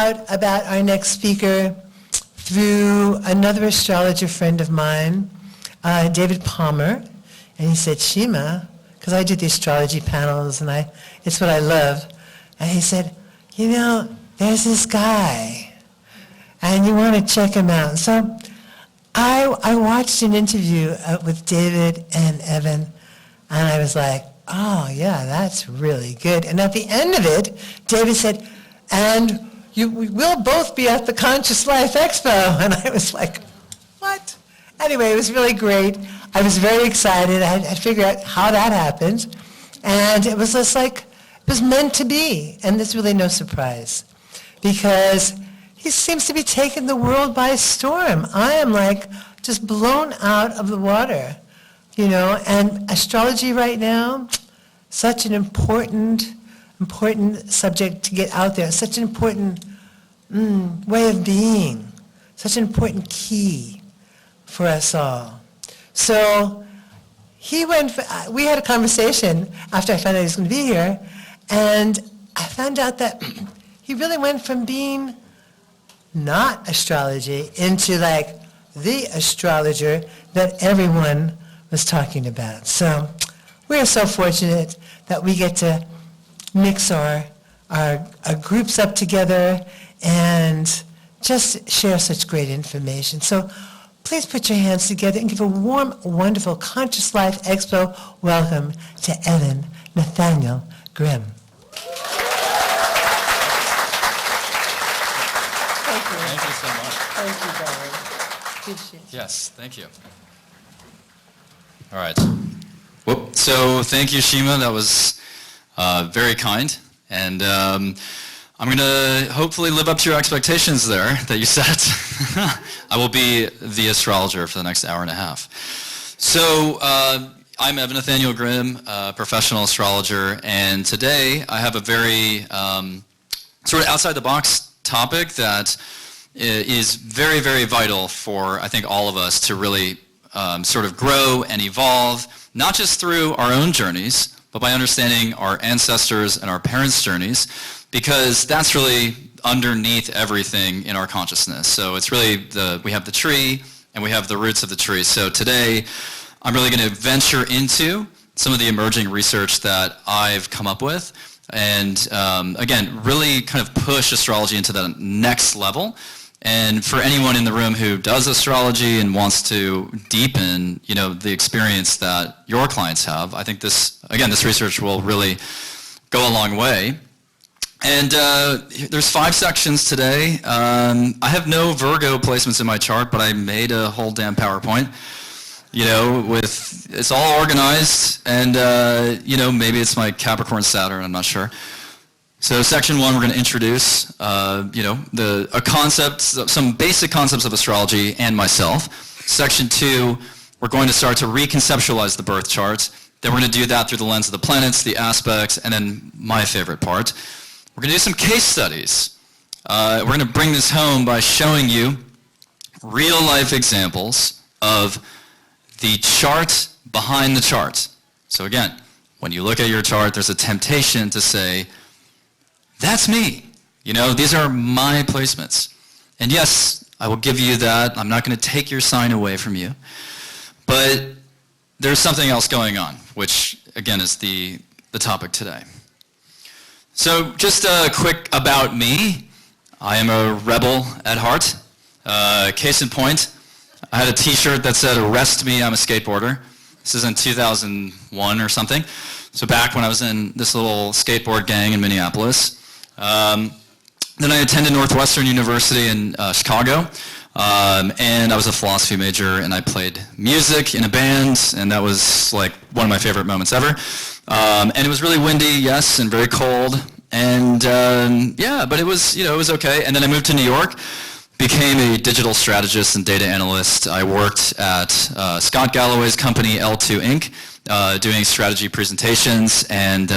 out about our next speaker through another astrologer friend of mine, David Palmer, and he said, Shima, because I do the astrology panels, and it's what I love, and he said, you know, there's this guy, and you want to check him out. So I watched an interview with David and Evan, and I was like, oh, yeah, that's really good. And at the end of it, David said, and we will both be at the Conscious Life Expo. And I was like, what? Anyway, it was really great. I was very excited. I had to figure out how that happened. And it was just like, it was meant to be. And there's really no surprise. Because he seems to be taking the world by storm. I am like just blown out of the water, you know. And astrology right now, such an important subject to get out there, such an important way of being, such an important key for us all. So we had a conversation after I found out he was going to be here, and I found out that he really went from being not astrology into like the astrologer that everyone was talking about. So we are so fortunate that we get to mix our groups up together and just share such great information. So please put your hands together and give a warm, wonderful Conscious Life Expo welcome to Evan Nathaniel Grimm. Thank you so much. Thank you, darling. Appreciate it. Yes, thank you. All right. Whoop. So thank you, Shima. That was very kind. And I'm going to hopefully live up to your expectations there that you set. I will be the astrologer for the next hour and a half. So I'm Evan Nathaniel Grimm, professional astrologer. And today I have a very sort of outside-the-box topic that is very, very vital for, I think, all of us to really sort of grow and evolve, not just through our own journeys, but by understanding our ancestors and our parents' journeys, because that's really underneath everything in our consciousness. So it's really we have the tree and we have the roots of the tree. So today I'm really going to venture into some of the emerging research that I've come up with and again, really kind of push astrology into the next level. And for anyone in the room who does astrology and wants to deepen, you know, the experience that your clients have, I think this research will really go a long way. And there's 5 sections today. I have no Virgo placements in my chart, but I made a whole damn PowerPoint, you know, it's all organized, and, you know, maybe it's my Capricorn Saturn, I'm not sure. So section 1, we're going to introduce, you know, some basic concepts of astrology and myself. Section 2, we're going to start to reconceptualize the birth charts. Then we're going to do that through the lens of the planets, the aspects, and then my favorite part. We're going to do some case studies. We're going to bring this home by showing you real-life examples of the chart behind the chart. So again, when you look at your chart, there's a temptation to say, that's me. You know, these are my placements. And yes, I will give you that. I'm not going to take your sign away from you. But there's something else going on, which, again, is the topic today. So just a quick about me. I am a rebel at heart. Case in point, I had a t-shirt that said, "Arrest me, I'm a skateboarder." This is in 2001 or something. So back when I was in this little skateboard gang in Minneapolis. Then I attended Northwestern University in Chicago, and I was a philosophy major, and I played music in a band, and that was like one of my favorite moments ever. And it was really windy, yes, and very cold, and yeah, but it was, you know, it was okay. And then I moved to New York, became a digital strategist and data analyst. I worked at Scott Galloway's company, L2 Inc., doing strategy presentations, and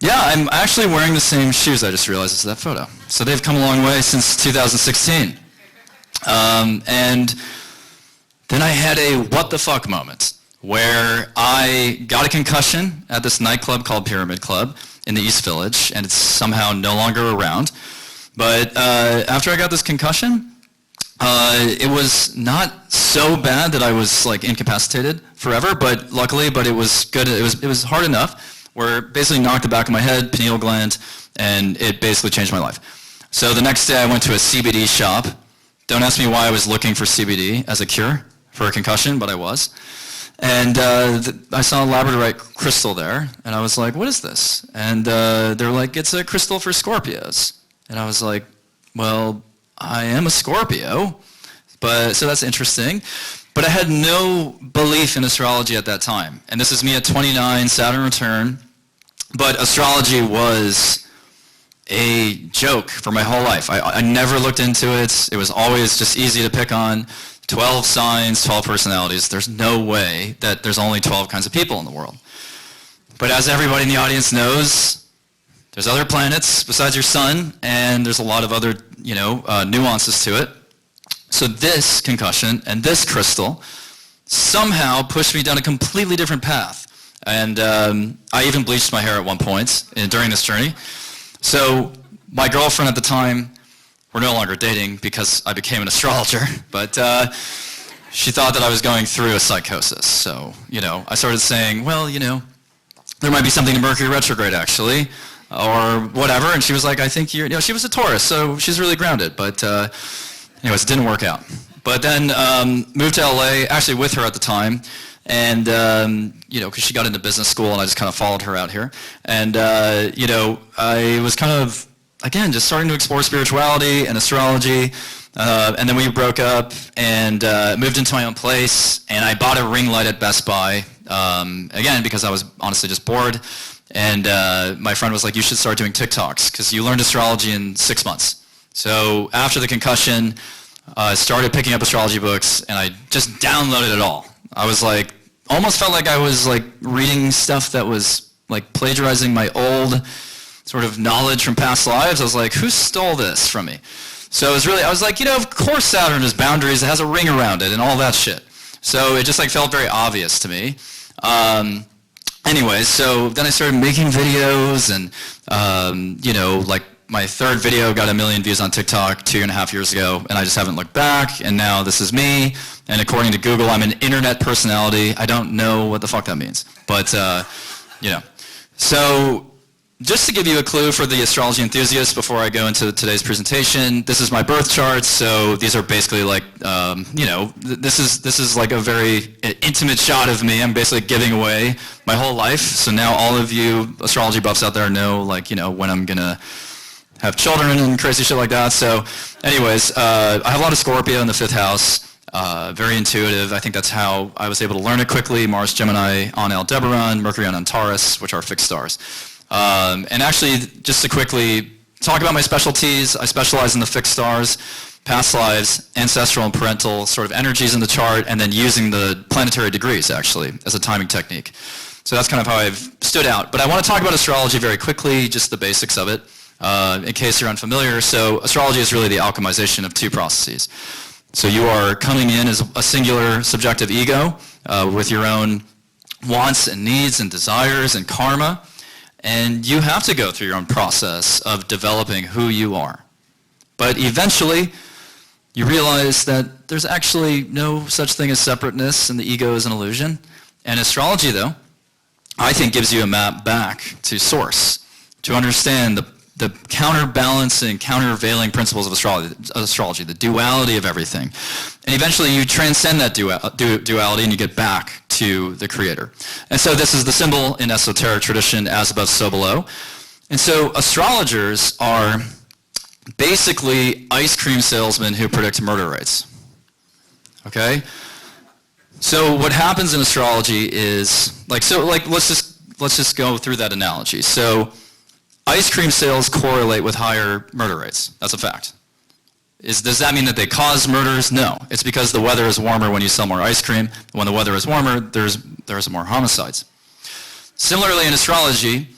yeah, I'm actually wearing the same shoes, I just realized, as that photo. So they've come a long way since 2016. And then I had a what the fuck moment where I got a concussion at this nightclub called Pyramid Club in the East Village, and it's somehow no longer around. But after I got this concussion, it was not so bad that I was like incapacitated forever, but luckily, it was good. It was hard enough where it basically knocked the back of my head, pineal gland, and it basically changed my life. So the next day I went to a CBD shop. Don't ask me why I was looking for CBD as a cure for a concussion, but I was. And I saw a labradorite crystal there, and I was like, what is this? And they're like, it's a crystal for Scorpios. And I was like, well, I am a Scorpio, so that's interesting. But I had no belief in astrology at that time. And this is me at 29, Saturn return. But astrology was a joke for my whole life. I never looked into it. It was always just easy to pick on. 12 signs, 12 personalities. There's no way that there's only 12 kinds of people in the world. But as everybody in the audience knows, there's other planets besides your sun, and there's a lot of other, nuances to it. So this concussion and this crystal somehow pushed me down a completely different path. And I even bleached my hair at one point during this journey. So my girlfriend at the time, we're no longer dating because I became an astrologer, but she thought that I was going through a psychosis. So, I started saying, well, there might be something in Mercury retrograde actually, or whatever. And she was like, I think she was a Taurus, so she's really grounded. But anyways, it didn't work out. But then moved to LA, actually with her at the time. And, because she got into business school and I just kind of followed her out here. And, I was kind of, again, just starting to explore spirituality and astrology. And then we broke up and moved into my own place. And I bought a ring light at Best Buy, again, because I was honestly just bored. And my friend was like, you should start doing TikToks because you learned astrology in 6 months. So after the concussion, I started picking up astrology books and I just downloaded it all. I was like, almost felt like I was like reading stuff that was like plagiarizing my old sort of knowledge from past lives. I was like, who stole this from me? So it was really, I was like, of course Saturn has boundaries, it has a ring around it and all that shit. So it just like felt very obvious to me. Anyways, so then I started making videos and, like my third video got 1 million views on TikTok 2.5 years ago, and I just haven't looked back, and now this is me, and according to Google, I'm an internet personality. I don't know what the fuck that means, but, So just to give you a clue for the astrology enthusiasts before I go into today's presentation, this is my birth chart, so these are basically like, this is like a very intimate shot of me. I'm basically giving away my whole life, so now all of you astrology buffs out there know, like, when I'm gonna have children and crazy shit like that. So anyways, I have a lot of Scorpio in the 5th house, very intuitive. I think that's how I was able to learn it quickly. Mars, Gemini, on Aldebaran, Mercury on Taurus, which are fixed stars. And actually, just to quickly talk about my specialties, I specialize in the fixed stars, past lives, ancestral and parental sort of energies in the chart, and then using the planetary degrees, actually, as a timing technique. So that's kind of how I've stood out. But I want to talk about astrology very quickly, just the basics of it. In case you're unfamiliar, so astrology is really the alchemization of 2 processes. So you are coming in as a singular subjective ego with your own wants and needs and desires and karma, and you have to go through your own process of developing who you are. But eventually, you realize that there's actually no such thing as separateness and the ego is an illusion. And astrology, though, I think gives you a map back to source, to understand the counterbalancing, countervailing principles of astrology, the duality of everything. And eventually you transcend that duality and you get back to the creator. And so this is the symbol in esoteric tradition, as above, so below. And so astrologers are basically ice cream salesmen who predict murder rates. Okay? So what happens in astrology is, let's just go through that analogy. So ice cream sales correlate with higher murder rates. That's a fact. Does that mean that they cause murders? No. It's because the weather is warmer when you sell more ice cream. When the weather is warmer, there's more homicides. Similarly, in astrology,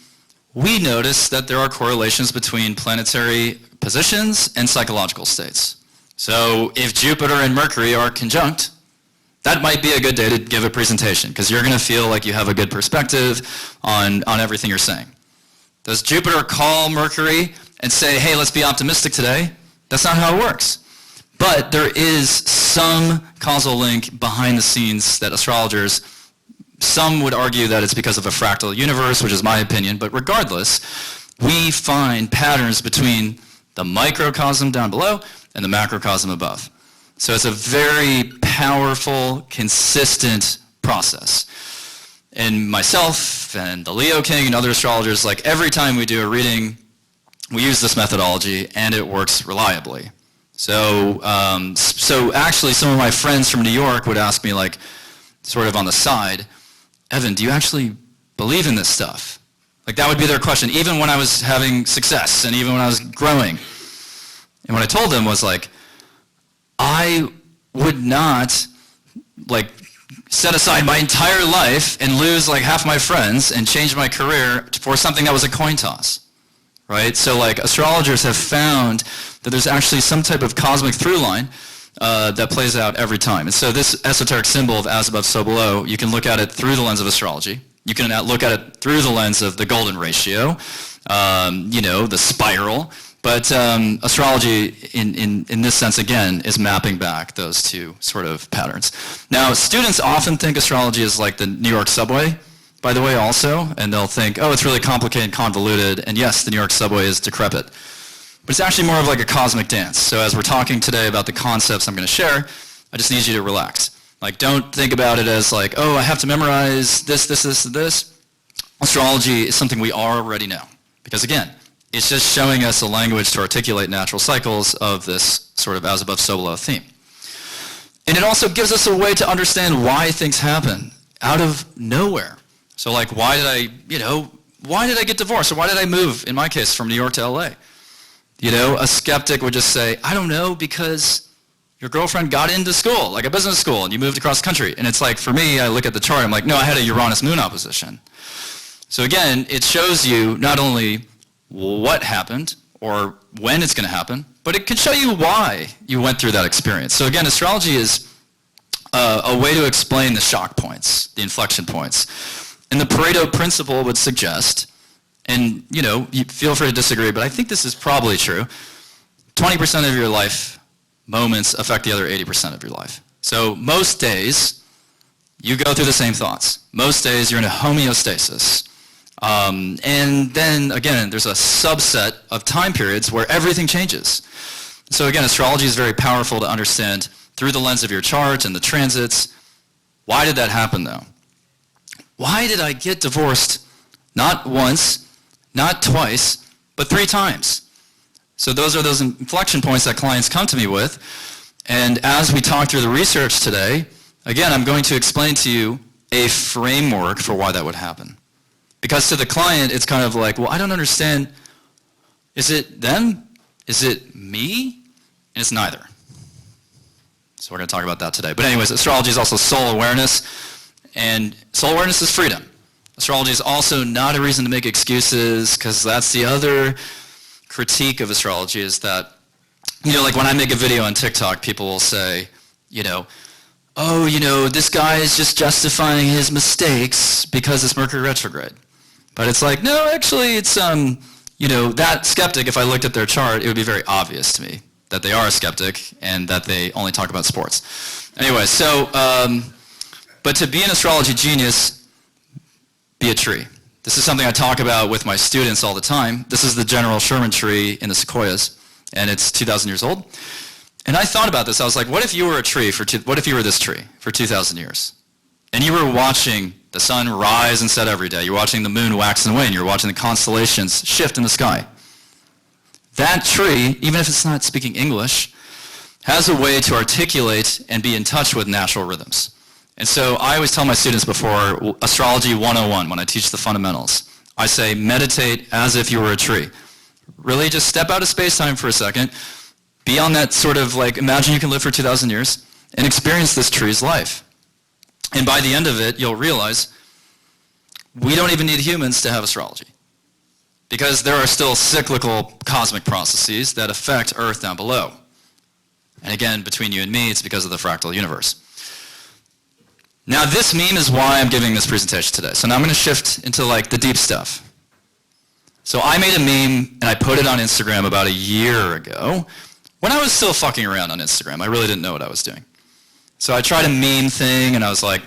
we notice that there are correlations between planetary positions and psychological states. So if Jupiter and Mercury are conjunct, that might be a good day to give a presentation because you're going to feel like you have a good perspective on everything you're saying. Does Jupiter call Mercury and say, hey, let's be optimistic today. That's not how it works. But there is some causal link behind the scenes that astrologers, some would argue that it's because of a fractal universe, which is my opinion, but regardless, we find patterns between the microcosm down below and the macrocosm above. So it's a very powerful, consistent process. And myself and the Leo King and other astrologers, like every time we do a reading, we use this methodology and it works reliably. So actually some of my friends from New York would ask me, like, sort of on the side, Evan, do you actually believe in this stuff? Like, that would be their question, even when I was having success and even when I was growing. And what I told them was, like, I would not, like, set aside my entire life and lose, like, half my friends and change my career for something that was a coin toss, right? So, like, astrologers have found that there's actually some type of cosmic through line that plays out every time. And so this esoteric symbol of as above, so below, you can look at it through the lens of astrology. You can look at it through the lens of the golden ratio, the spiral. But astrology, in this sense, again, is mapping back those two sort of patterns. Now, students often think astrology is like the New York subway, by the way, also. And they'll think, oh, it's really complicated, convoluted. And yes, the New York subway is decrepit. But it's actually more of like a cosmic dance. So as we're talking today about the concepts I'm going to share, I just need you to relax. Like, don't think about it as like, oh, I have to memorize this, this, this, and this. Astrology is something we already know. Because again, it's just showing us a language to articulate natural cycles of this sort of as above, so below theme. And it also gives us a way to understand why things happen out of nowhere. So like, why did I get divorced? Or why did I move, in my case, from New York to LA? A skeptic would just say, I don't know, because your girlfriend got into school, like a business school, and you moved across the country. And it's like, for me, I look at the chart, I'm like, no, I had a Uranus-Moon opposition. So again, it shows you not only what happened or when it's going to happen, but it can show you why you went through that experience. So again, astrology is a way to explain the shock points, the inflection points. And the Pareto principle would suggest, and you feel free to disagree, but I think this is probably true, 20% of your life moments affect the other 80% of your life. So most days, you go through the same thoughts. Most days, you're in a homeostasis. And then, again, there's a subset of time periods where everything changes. So again, astrology is very powerful to understand through the lens of your chart and the transits. Why did that happen, though? Why did I get divorced not once, not twice, but 3 times? So those are those inflection points that clients come to me with. And as we talk through the research today, again, I'm going to explain to you a framework for why that would happen. Because to the client, it's kind of like, well, I don't understand. Is it them? Is it me? And it's neither. So we're going to talk about that today. But anyways, astrology is also soul awareness. And soul awareness is freedom. Astrology is also not a reason to make excuses, because that's the other critique of astrology is that, like when I make a video on TikTok, people will say, oh, this guy is just justifying his mistakes because it's Mercury retrograde. But it's like, no, actually, it's, that skeptic, if I looked at their chart, it would be very obvious to me that they are a skeptic and that they only talk about sports. Anyway, so, but to be an astrology genius, be a tree. This is something I talk about with my students all the time. This is the General Sherman tree in the Sequoias, and it's 2,000 years old. And I thought about this. I was like, what if you were a tree what if you were this tree for 2,000 years? And you were watching the sun rise and set every day. You're watching the moon wax and wane. You're watching the constellations shift in the sky. That tree, even if it's not speaking English, has a way to articulate and be in touch with natural rhythms. And so I always tell my students before Astrology 101, when I teach the fundamentals, I say meditate as if you were a tree. Really just step out of space-time for a second, be on that sort of like, imagine you can live for 2,000 years, and experience this tree's life. And by the end of it, you'll realize we don't even need humans to have astrology, because there are still cyclical cosmic processes that affect Earth down below. And again, between you and me, it's because of the fractal universe. Now this meme is why I'm giving this presentation today. So now I'm going to shift into like the deep stuff. So I made a meme and I put it on Instagram about a year ago when I was still fucking around on Instagram. I really didn't know what I was doing. So I tried a meme thing and I was like,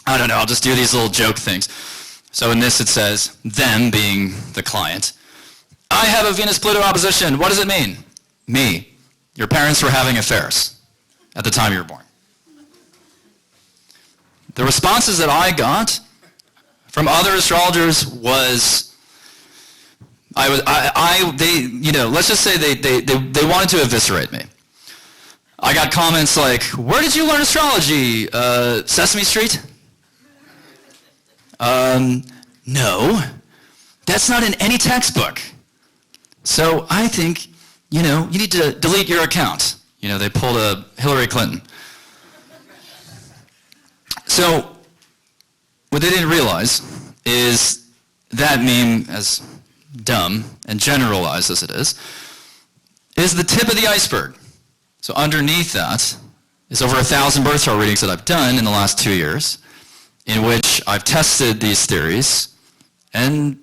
I don't know, I'll just do these little joke things. So in this it says, them being the client, I have a Venus-Pluto opposition. What does it mean? Me. Your parents were having affairs at the time you were born. The responses that I got from other astrologers was, let's just say they wanted to eviscerate me. I got comments like, where did you learn astrology? Sesame Street? No, that's not in any textbook. So I think, you need to delete your account. They pulled a Hillary Clinton. So what they didn't realize is that meme, as dumb and generalized as it is the tip of the iceberg. So underneath that is over 1,000 birth chart readings that I've done in the last 2 years, in which I've tested these theories and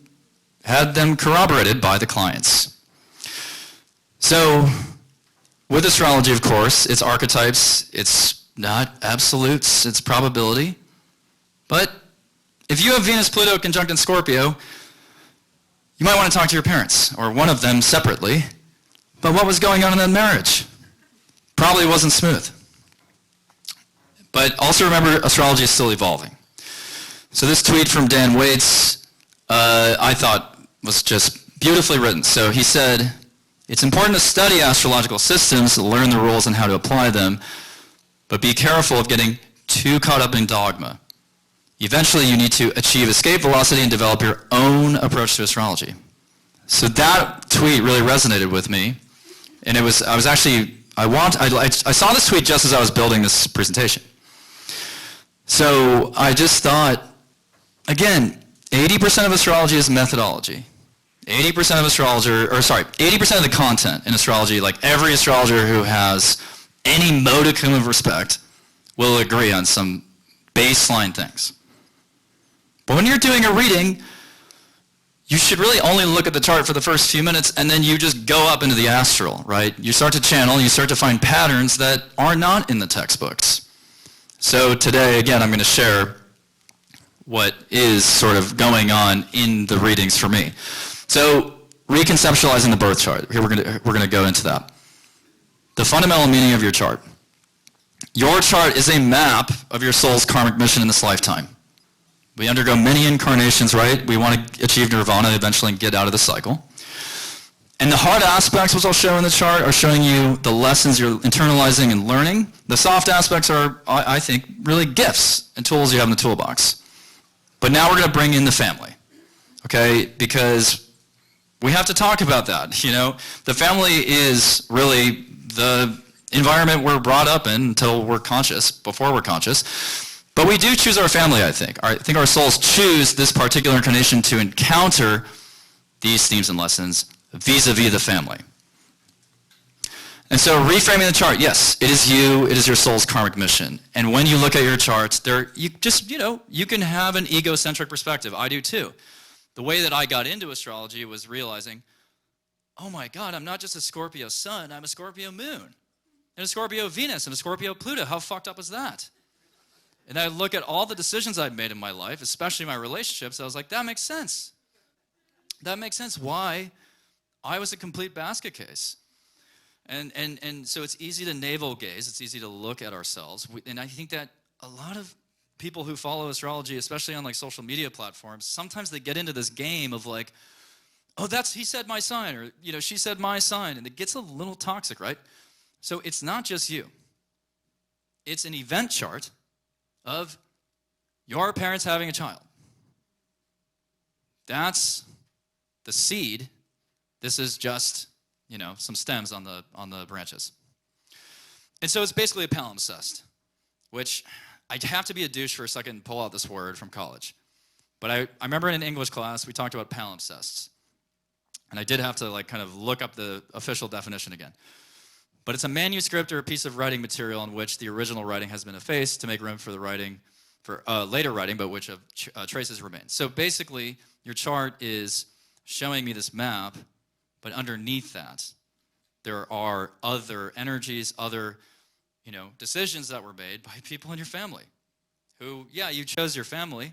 had them corroborated by the clients. So with astrology, of course, it's archetypes, it's not absolutes, it's probability. But if you have Venus-Pluto conjunct in Scorpio, you might want to talk to your parents, or one of them separately. But what was going on in that marriage? Probably wasn't smooth. But also remember, astrology is still evolving. So this tweet from Dan Waits, I thought was just beautifully written. So he said, it's important to study astrological systems, learn the rules and how to apply them, but be careful of getting too caught up in dogma. Eventually you need to achieve escape velocity and develop your own approach to astrology. So that tweet really resonated with me. And I saw this tweet just as I was building this presentation. So I just thought, again, 80% of astrology is methodology. 80% of 80% of the content in astrology, like every astrologer who has any modicum of respect will agree on some baseline things. But when you're doing a reading, you should really only look at the chart for the first few minutes and then you just go up into the astral, right? You start to channel, you start to find patterns that are not in the textbooks. So today, again, I'm going to share what is sort of going on in the readings for me. So reconceptualizing the birth chart. Here we're going to go into that. The fundamental meaning of your chart. Your chart is a map of your soul's karmic mission in this lifetime. We undergo many incarnations, right? We want to achieve nirvana eventually and get out of the cycle. And the hard aspects, which I'll show in the chart, are showing you the lessons you're internalizing and learning. The soft aspects are, I think, really gifts and tools you have in the toolbox. But now we're going to bring in the family, okay? Because we have to talk about that, The family is really the environment we're brought up in until we're conscious, before we're conscious. But we do choose our family, I think. I think our souls choose this particular incarnation to encounter these themes and lessons vis-a-vis the family. And so reframing the chart, yes, it is you, it is your soul's karmic mission. And when you look at your charts, you can have an egocentric perspective. I do too. The way that I got into astrology was realizing, oh my God, I'm not just a Scorpio sun, I'm a Scorpio moon, and a Scorpio Venus, and a Scorpio Pluto. How fucked up is that? And I look at all the decisions I've made in my life, especially my relationships, I was like, that makes sense. That makes sense why I was a complete basket case. And so it's easy to navel gaze, it's easy to look at ourselves. And I think that a lot of people who follow astrology, especially on like social media platforms, sometimes they get into this game of like, oh, he said my sign, or she said my sign, and it gets a little toxic, right? So it's not just you. It's an event chart of your parents having a child. That's the seed. This is just, some stems on the branches. And so it's basically a palimpsest, which I'd have to be a douche for a second and pull out this word from college. But I remember in an English class, we talked about palimpsests. And I did have to kind of look up the official definition again. But it's a manuscript or a piece of writing material in which the original writing has been effaced to make room for the writing, for later writing, but which traces remain. So basically, your chart is showing me this map, but underneath that, there are other energies, other, decisions that were made by people in your family who, yeah, you chose your family,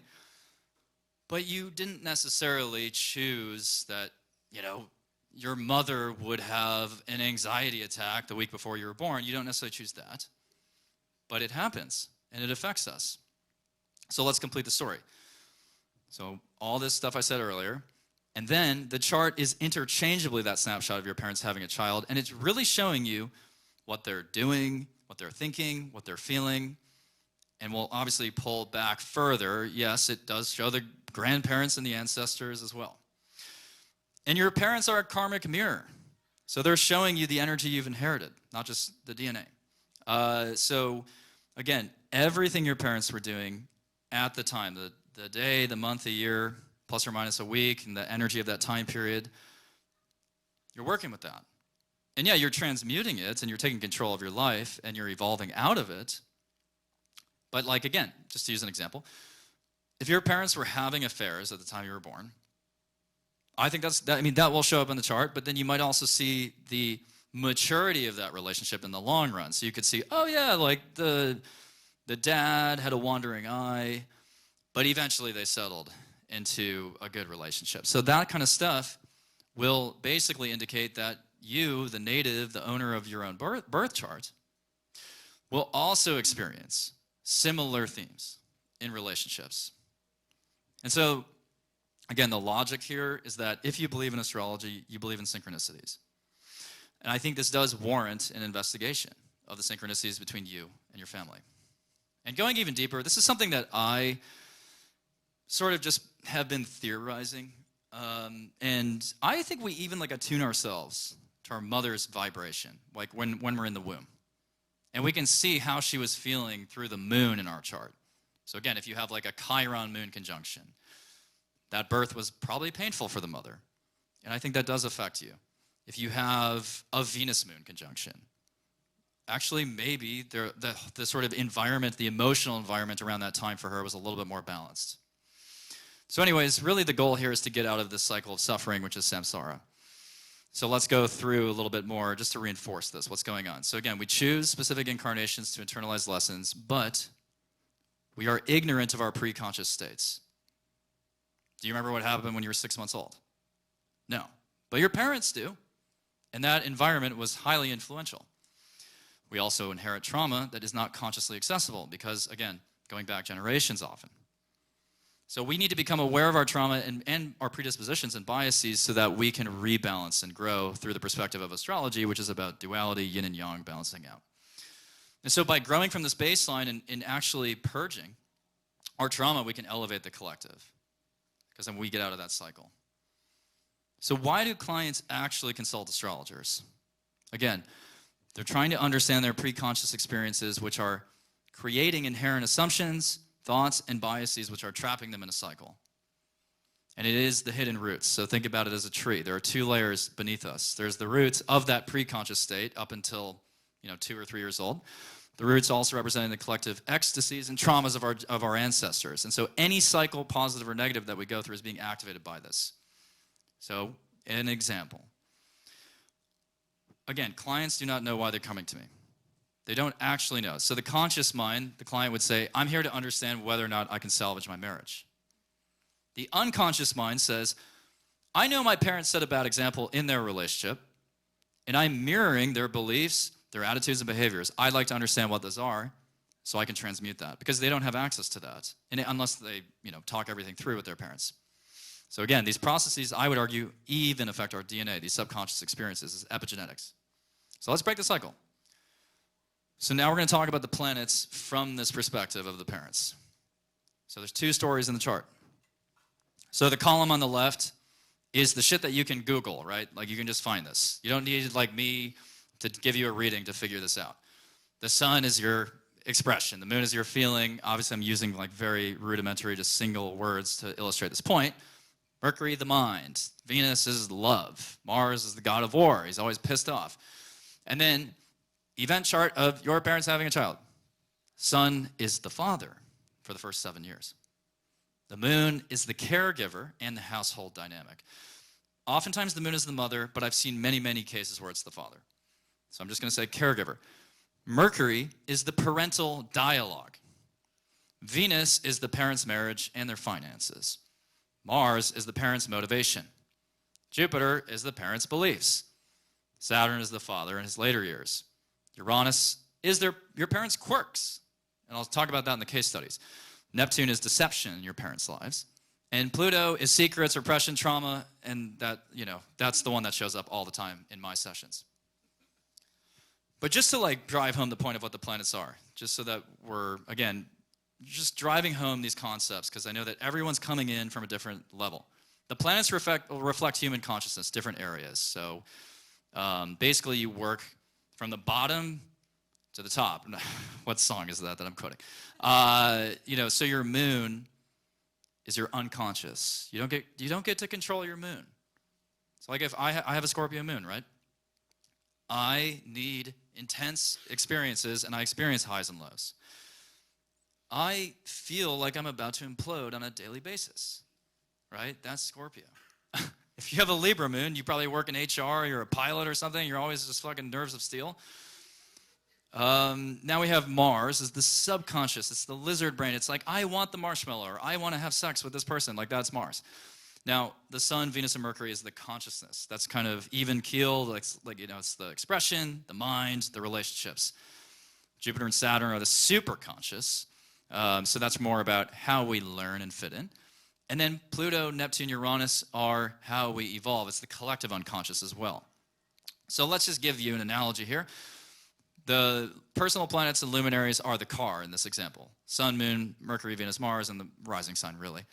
but you didn't necessarily choose that, your mother would have an anxiety attack the week before you were born. You don't necessarily choose that, but it happens and it affects us. So let's complete the story. So all this stuff I said earlier, and then the chart is interchangeably that snapshot of your parents having a child, and it's really showing you what they're doing, what they're thinking, what they're feeling, and we'll obviously pull back further. Yes, it does show the grandparents and the ancestors as well. And your parents are a karmic mirror. So they're showing you the energy you've inherited, not just the DNA. So again, everything your parents were doing at the time, the day, the month, the year, plus or minus a week, and the energy of that time period, you're working with that. And yeah, you're transmuting it, and you're taking control of your life, and you're evolving out of it. But like, again, just to use an example, if your parents were having affairs at the time you were born, I think that will show up in the chart, but then you might also see the maturity of that relationship in the long run. So you could see, oh yeah, like the dad had a wandering eye, but eventually they settled into a good relationship. So that kind of stuff will basically indicate that you, the native, the owner of your own birth chart, will also experience similar themes in relationships. And so, again, the logic here is that if you believe in astrology, you believe in synchronicities. And I think this does warrant an investigation of the synchronicities between you and your family. And going even deeper, this is something that I sort of just have been theorizing. And I think we even attune ourselves to our mother's vibration, like when we're in the womb. And we can see how she was feeling through the moon in our chart. So again, if you have a Chiron moon conjunction, that birth was probably painful for the mother. And I think that does affect you. If you have a Venus moon conjunction, actually maybe the sort of environment, the emotional environment around that time for her was a little bit more balanced. So anyways, really the goal here is to get out of this cycle of suffering, which is samsara. So let's go through a little bit more just to reinforce this, what's going on. So again, we choose specific incarnations to internalize lessons, but we are ignorant of our pre-conscious states. Do you remember what happened when you were 6 months old? No. But your parents do. And that environment was highly influential. We also inherit trauma that is not consciously accessible because, again, going back generations often. So we need to become aware of our trauma and our predispositions and biases so that we can rebalance and grow through the perspective of astrology, which is about duality, yin and yang, balancing out. And so by growing from this baseline and actually purging our trauma, we can elevate the collective because then we get out of that cycle. So why do clients actually consult astrologers? Again, they're trying to understand their pre-conscious experiences, which are creating inherent assumptions, thoughts, and biases, which are trapping them in a cycle. And it is the hidden roots. So think about it as a tree. There are two layers beneath us. There's the roots of that pre-conscious state up until 2 or 3 years old. The roots also representing the collective ecstasies and traumas of our ancestors. And so any cycle, positive or negative, that we go through is being activated by this. So an example. Again, clients do not know why they're coming to me. They don't actually know. So the conscious mind, the client would say, I'm here to understand whether or not I can salvage my marriage. The unconscious mind says, I know my parents set a bad example in their relationship, and I'm mirroring their beliefs, their attitudes and behaviors. I'd like to understand what those are so I can transmute that, because they don't have access to that, and unless they talk everything through with their parents. So again, these processes, I would argue, even affect our DNA, these subconscious experiences, is epigenetics. So let's break the cycle. So now we're going to talk about the planets from this perspective of the parents. So there's 2 stories in the chart. So the column on the left is the shit that you can Google, right? You can just find this. You don't need, me, to give you a reading to figure this out. The sun is your expression. The moon is your feeling. Obviously, I'm using, very rudimentary, just single words to illustrate this point. Mercury, the mind. Venus is love. Mars is the god of war. He's always pissed off. And then event chart of your parents having a child. Sun is the father for the first 7 years. The moon is the caregiver and the household dynamic. Oftentimes the moon is the mother, but I've seen many, many cases where it's the father. So I'm just going to say caregiver. Mercury is the parental dialogue. Venus is the parents' marriage and their finances. Mars is the parents' motivation. Jupiter is the parents' beliefs. Saturn is the father in his later years. Uranus is your parents' quirks. And I'll talk about that in the case studies. Neptune is deception in your parents' lives. And Pluto is secrets, repression, trauma, and that's the one that shows up all the time in my sessions. But just to drive home the point of what the planets are, just so that we're, again, just driving home these concepts, because I know that everyone's coming in from a different level. The planets reflect human consciousness, different areas. So basically you work from the bottom to the top. What song is that I'm quoting? So your moon is your unconscious. You don't get to control your moon. So if I have a Scorpio moon, right? I need intense experiences, and I experience highs and lows. I feel like I'm about to implode on a daily basis, right? That's Scorpio. If you have a Libra moon, you probably work in HR, you're a pilot or something, you're always just fucking nerves of steel. Now we have Mars is the subconscious. It's the lizard brain. It's like, I want the marshmallow, or I want to have sex with this person. That's Mars. Now, the Sun, Venus, and Mercury is the consciousness. That's kind of even keeled. It's the expression, the mind, the relationships. Jupiter and Saturn are the super conscious. So that's more about how we learn and fit in. And then Pluto, Neptune, Uranus are how we evolve. It's the collective unconscious as well. So let's just give you an analogy here. The personal planets and luminaries are the car in this example. Sun, Moon, Mercury, Venus, Mars, and the rising sign, really.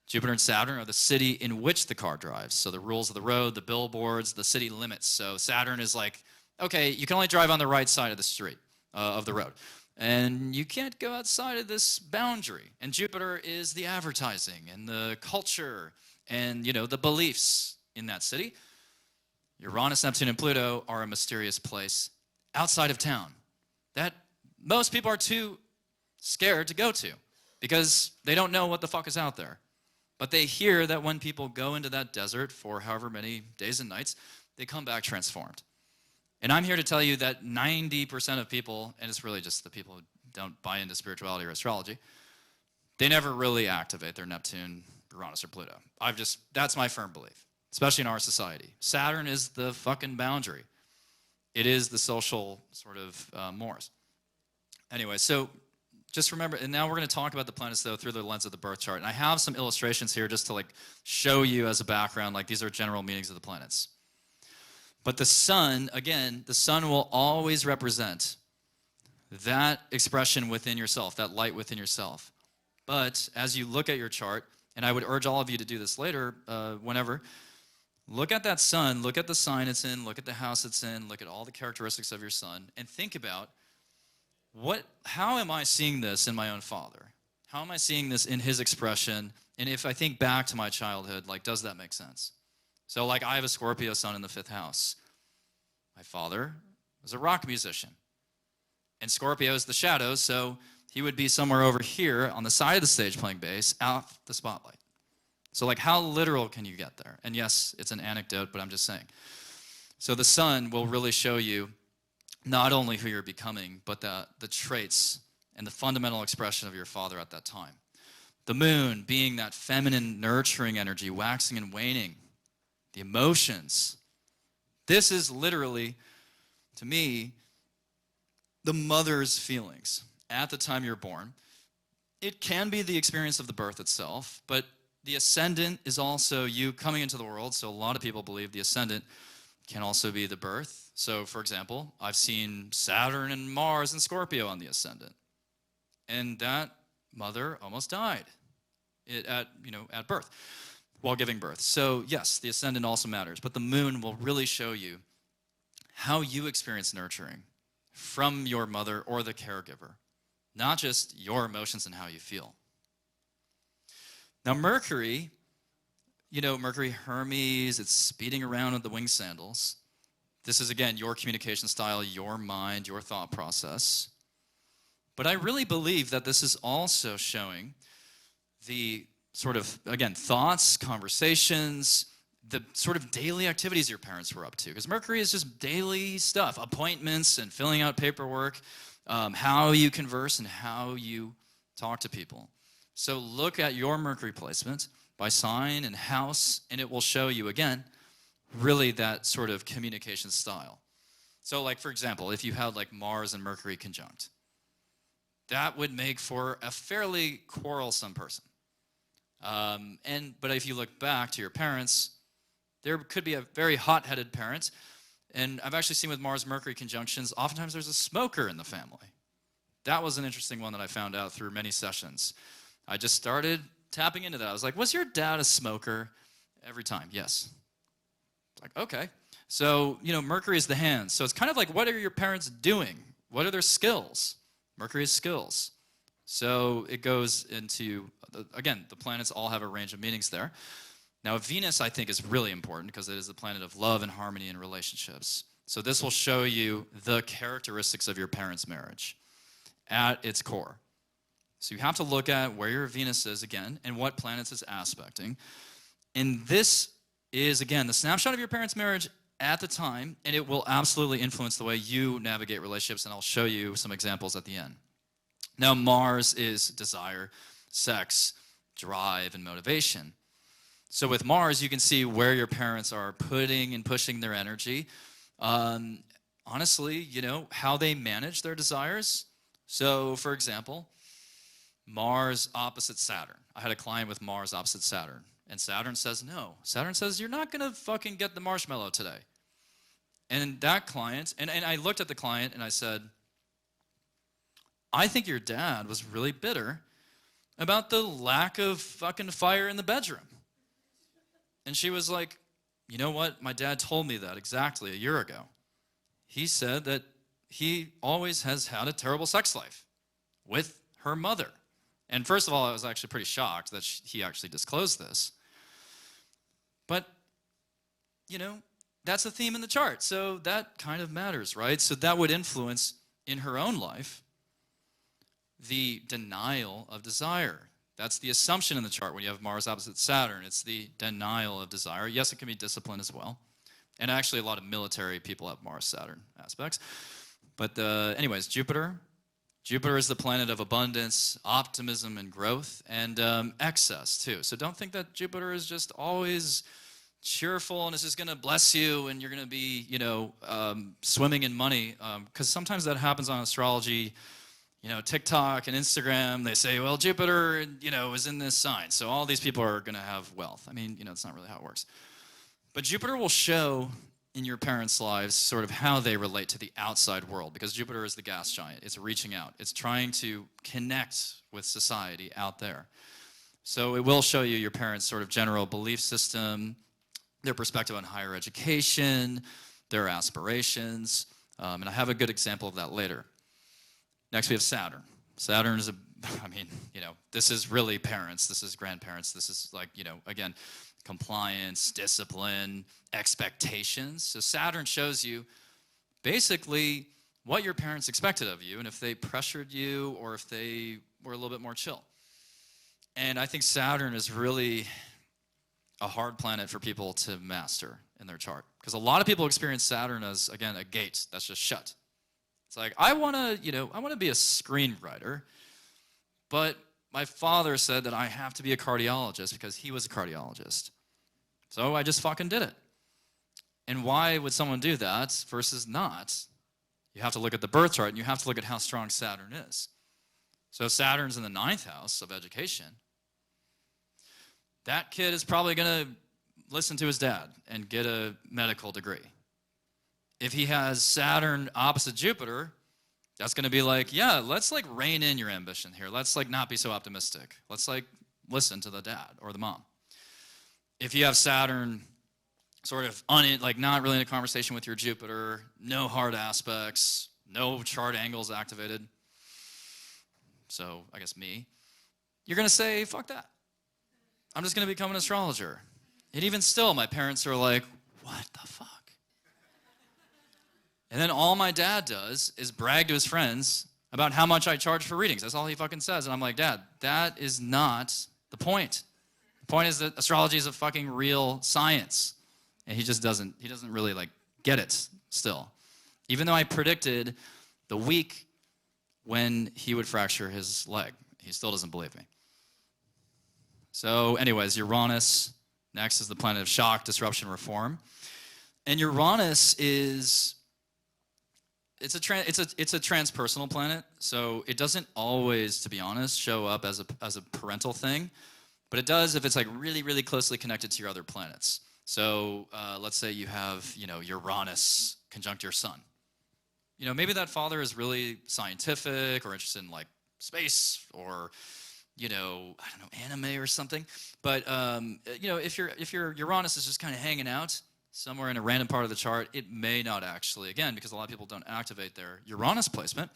Jupiter and Saturn are the city in which the car drives. So the rules of the road, the billboards, the city limits. So Saturn is like, okay, you can only drive on the right side of the street, of the road. And you can't go outside of this boundary. And Jupiter is the advertising and the culture and, the beliefs in that city. Uranus, Neptune, and Pluto are a mysterious place outside of town that most people are too scared to go to because they don't know what the fuck is out there. But they hear that when people go into that desert for however many days and nights, they come back transformed. And I'm here to tell you that 90% of people, and it's really just the people who don't buy into spirituality or astrology, they never really activate their Neptune, Uranus, or Pluto. That's my firm belief, especially in our society. Saturn is the fucking boundary. It is the social sort of mores. Anyway, so just remember, and now we're going to talk about the planets, though, through the lens of the birth chart. And I have some illustrations here just to show you as a background, these are general meanings of the planets. But the sun, again, the sun will always represent that expression within yourself, that light within yourself. But as you look at your chart, and I would urge all of you to do this later, whenever, look at that sun, look at the sign it's in, look at the house it's in, look at all the characteristics of your sun, and think about, how am I seeing this in my own father? How am I seeing this in his expression? And if I think back to my childhood, does that make sense? So I have a Scorpio sun in the 5th house. My father was a rock musician. And Scorpio is the shadows, so he would be somewhere over here on the side of the stage playing bass, out the spotlight. So how literal can you get there? And yes, it's an anecdote, but I'm just saying. So the sun will really show you not only who you're becoming, but the traits and the fundamental expression of your father at that time. The moon being that feminine, nurturing energy, waxing and waning. The emotions. This is literally, to me, the mother's feelings at the time you're born. It can be the experience of the birth itself, but the ascendant is also you coming into the world. So a lot of people believe the ascendant can also be the birth. So, for example, I've seen Saturn and Mars and Scorpio on the ascendant. And that mother almost died at birth, while giving birth. So, yes, the ascendant also matters. But the moon will really show you how you experience nurturing from your mother or the caregiver, not just your emotions and how you feel. Now, Mercury, Mercury Hermes, it's speeding around with the wing sandals. This is, again, your communication style, your mind, your thought process. But I really believe that this is also showing the sort of, again, thoughts, conversations, the sort of daily activities your parents were up to. Because Mercury is just daily stuff, appointments and filling out paperwork, how you converse and how you talk to people. So look at your Mercury placement by sign and house, and it will show you, again, really that sort of communication style. So like, for example, if you had like Mars and Mercury conjunct, that would make for a fairly quarrelsome person. But if you look back to your parents, there could be a very hot-headed parent, and I've actually seen with Mars-Mercury conjunctions, oftentimes there's a smoker in the family. That was an interesting one that I found out through many sessions. I just started tapping into that. I was like, was your dad a smoker? Every time, yes. Like, okay. So, Mercury is the hands. So it's kind of like, what are your parents doing? What are their skills? Mercury is skills. So it goes into, again, the planets all have a range of meanings there. Now, Venus, I think, is really important because it is the planet of love and harmony and relationships. So this will show you the characteristics of your parents' marriage at its core. So you have to look at where your Venus is, again, and what planets it's aspecting. And this is, again, the snapshot of your parents' marriage at the time, and it will absolutely influence the way you navigate relationships, and I'll show you some examples at the end. Now, Mars is desire, sex, drive, and motivation. So with Mars, you can see where your parents are putting and pushing their energy. Honestly, how they manage their desires. So, for example, Mars opposite Saturn. I had a client with Mars opposite Saturn, and Saturn says no. Saturn says, you're not going to fucking get the marshmallow today. And that client, and I looked at the client and I said, I think your dad was really bitter about the lack of fucking fire in the bedroom. And she was like, you know what? My dad told me that exactly a year ago. He said that he always has had a terrible sex life with her mother. And first of all, I was actually pretty shocked that he actually disclosed this. But, that's a theme in the chart. So that kind of matters, right? So that would influence in her own life the denial of desire. That's the assumption in the chart when you have Mars opposite Saturn. It's the denial of desire. Yes, it can be discipline as well. And actually, a lot of military people have Mars-Saturn aspects. But anyways, Jupiter. Jupiter is the planet of abundance, optimism, and growth, and excess, too. So don't think that Jupiter is just always cheerful and it's just going to bless you and you're going to be, swimming in money. Because sometimes that happens on astrology. TikTok and Instagram, they say, well, Jupiter, is in this sign. So all these people are going to have wealth. I mean, it's not really how it works. But Jupiter will show in your parents' lives sort of how they relate to the outside world, because Jupiter is the gas giant. It's reaching out. It's trying to connect with society out there. So it will show you your parents' sort of general belief system, their perspective on higher education, their aspirations. And I have a good example of that later. Next, we have Saturn. Saturn is this is really parents. This is grandparents. This is again, compliance, discipline, expectations. So Saturn shows you basically what your parents expected of you and if they pressured you or if they were a little bit more chill. And I think Saturn is really a hard planet for people to master in their chart. Because a lot of people experience Saturn as, again, a gate that's just shut. It's like, I want to be a screenwriter, but my father said that I have to be a cardiologist because he was a cardiologist. So I just fucking did it. And why would someone do that versus not? You have to look at the birth chart and you have to look at how strong Saturn is. So if Saturn's in the 9th house of education, that kid is probably going to listen to his dad and get a medical degree. If he has Saturn opposite Jupiter, that's going to be like, yeah, let's rein in your ambition here. Let's not be so optimistic. Let's listen to the dad or the mom. If you have Saturn sort of not really in a conversation with your Jupiter, no hard aspects, no chart angles activated, so I guess me, you're going to say, fuck that. I'm just going to become an astrologer. And even still, my parents are like, what the fuck? And then all my dad does is brag to his friends about how much I charge for readings. That's all he fucking says. And I'm like, Dad, that is not the point. The point is that astrology is a fucking real science. And he doesn't really like get it still. Even though I predicted the week when he would fracture his leg, he still doesn't believe me. So anyways, Uranus, next is the planet of shock, disruption, reform. And Uranus is, it's a transpersonal planet, so it doesn't always, to be honest, show up as a parental thing, but it does if it's like really, really closely connected to your other planets. So let's say you have, Uranus conjunct your sun. Maybe that father is really scientific or interested in like space or, I don't know, anime or something. But if your Uranus is just kind of hanging out somewhere in a random part of the chart, it may not actually, again, because a lot of people don't activate their Uranus placement,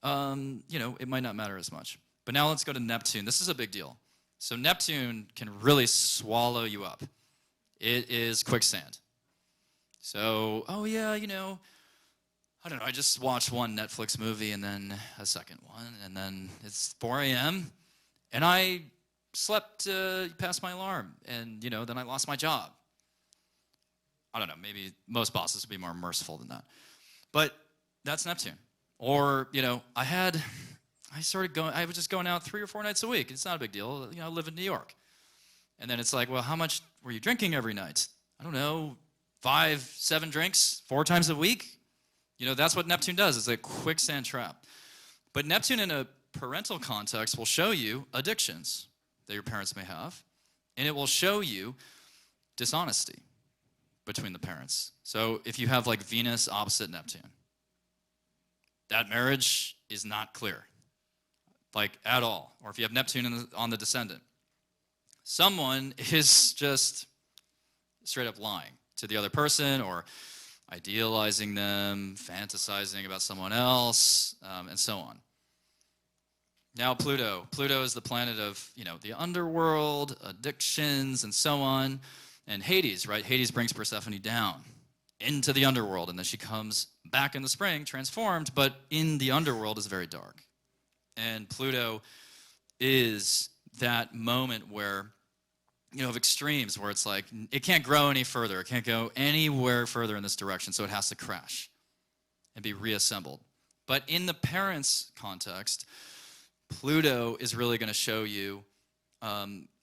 it might not matter as much. But now let's go to Neptune. This is a big deal. So Neptune can really swallow you up. It is quicksand. So, I don't know, I just watched one Netflix movie and then a second one, and then it's 4 a.m., and I slept past my alarm, and, then I lost my job. I don't know, maybe most bosses would be more merciful than that. But that's Neptune. Or, I was just going out 3 or 4 nights a week. It's not a big deal. I live in New York. And then it's like, well, how much were you drinking every night? I don't know, 5, 7 drinks, 4 times a week? That's what Neptune does. It's a quicksand trap. But Neptune in a parental context will show you addictions that your parents may have, and it will show you dishonesty between the parents. So if you have like Venus opposite Neptune, that marriage is not clear, like at all. Or if you have Neptune on the descendant, someone is just straight up lying to the other person or idealizing them, fantasizing about someone else, and so on. Now Pluto. Pluto is the planet of, the underworld, addictions, and so on. And Hades, right? Hades brings Persephone down into the underworld, and then she comes back in the spring, transformed, but in the underworld is very dark. And Pluto is that moment where, of extremes, where it's like, it can't grow any further. It can't go anywhere further in this direction, so it has to crash and be reassembled. But in the parents' context, Pluto is really going to show you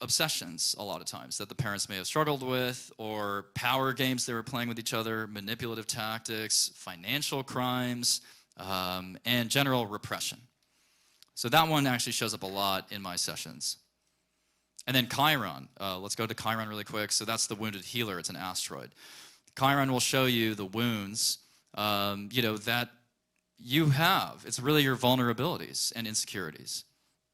obsessions a lot of times that the parents may have struggled with, or power games they were playing with each other, manipulative tactics, financial crimes, and general repression. So that one actually shows up a lot in my sessions. And then Chiron. Let's go to Chiron really quick. So that's the wounded healer. It's an asteroid. Chiron will show you the wounds, that you have. It's really your vulnerabilities and insecurities,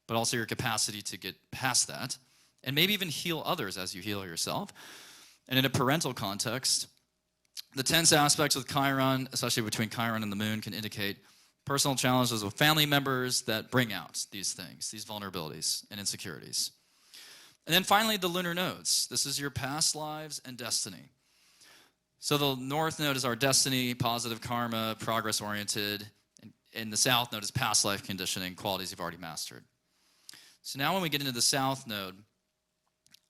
but also your capacity to get past that and maybe even heal others as you heal yourself. And in a parental context, the tense aspects with Chiron, especially between Chiron and the moon, can indicate personal challenges with family members that bring out these things, these vulnerabilities and insecurities. And then finally, the lunar nodes. This is your past lives and destiny. So the north node is our destiny, positive karma, progress-oriented, and the south node is past life conditioning, qualities you've already mastered. So now when we get into the south node,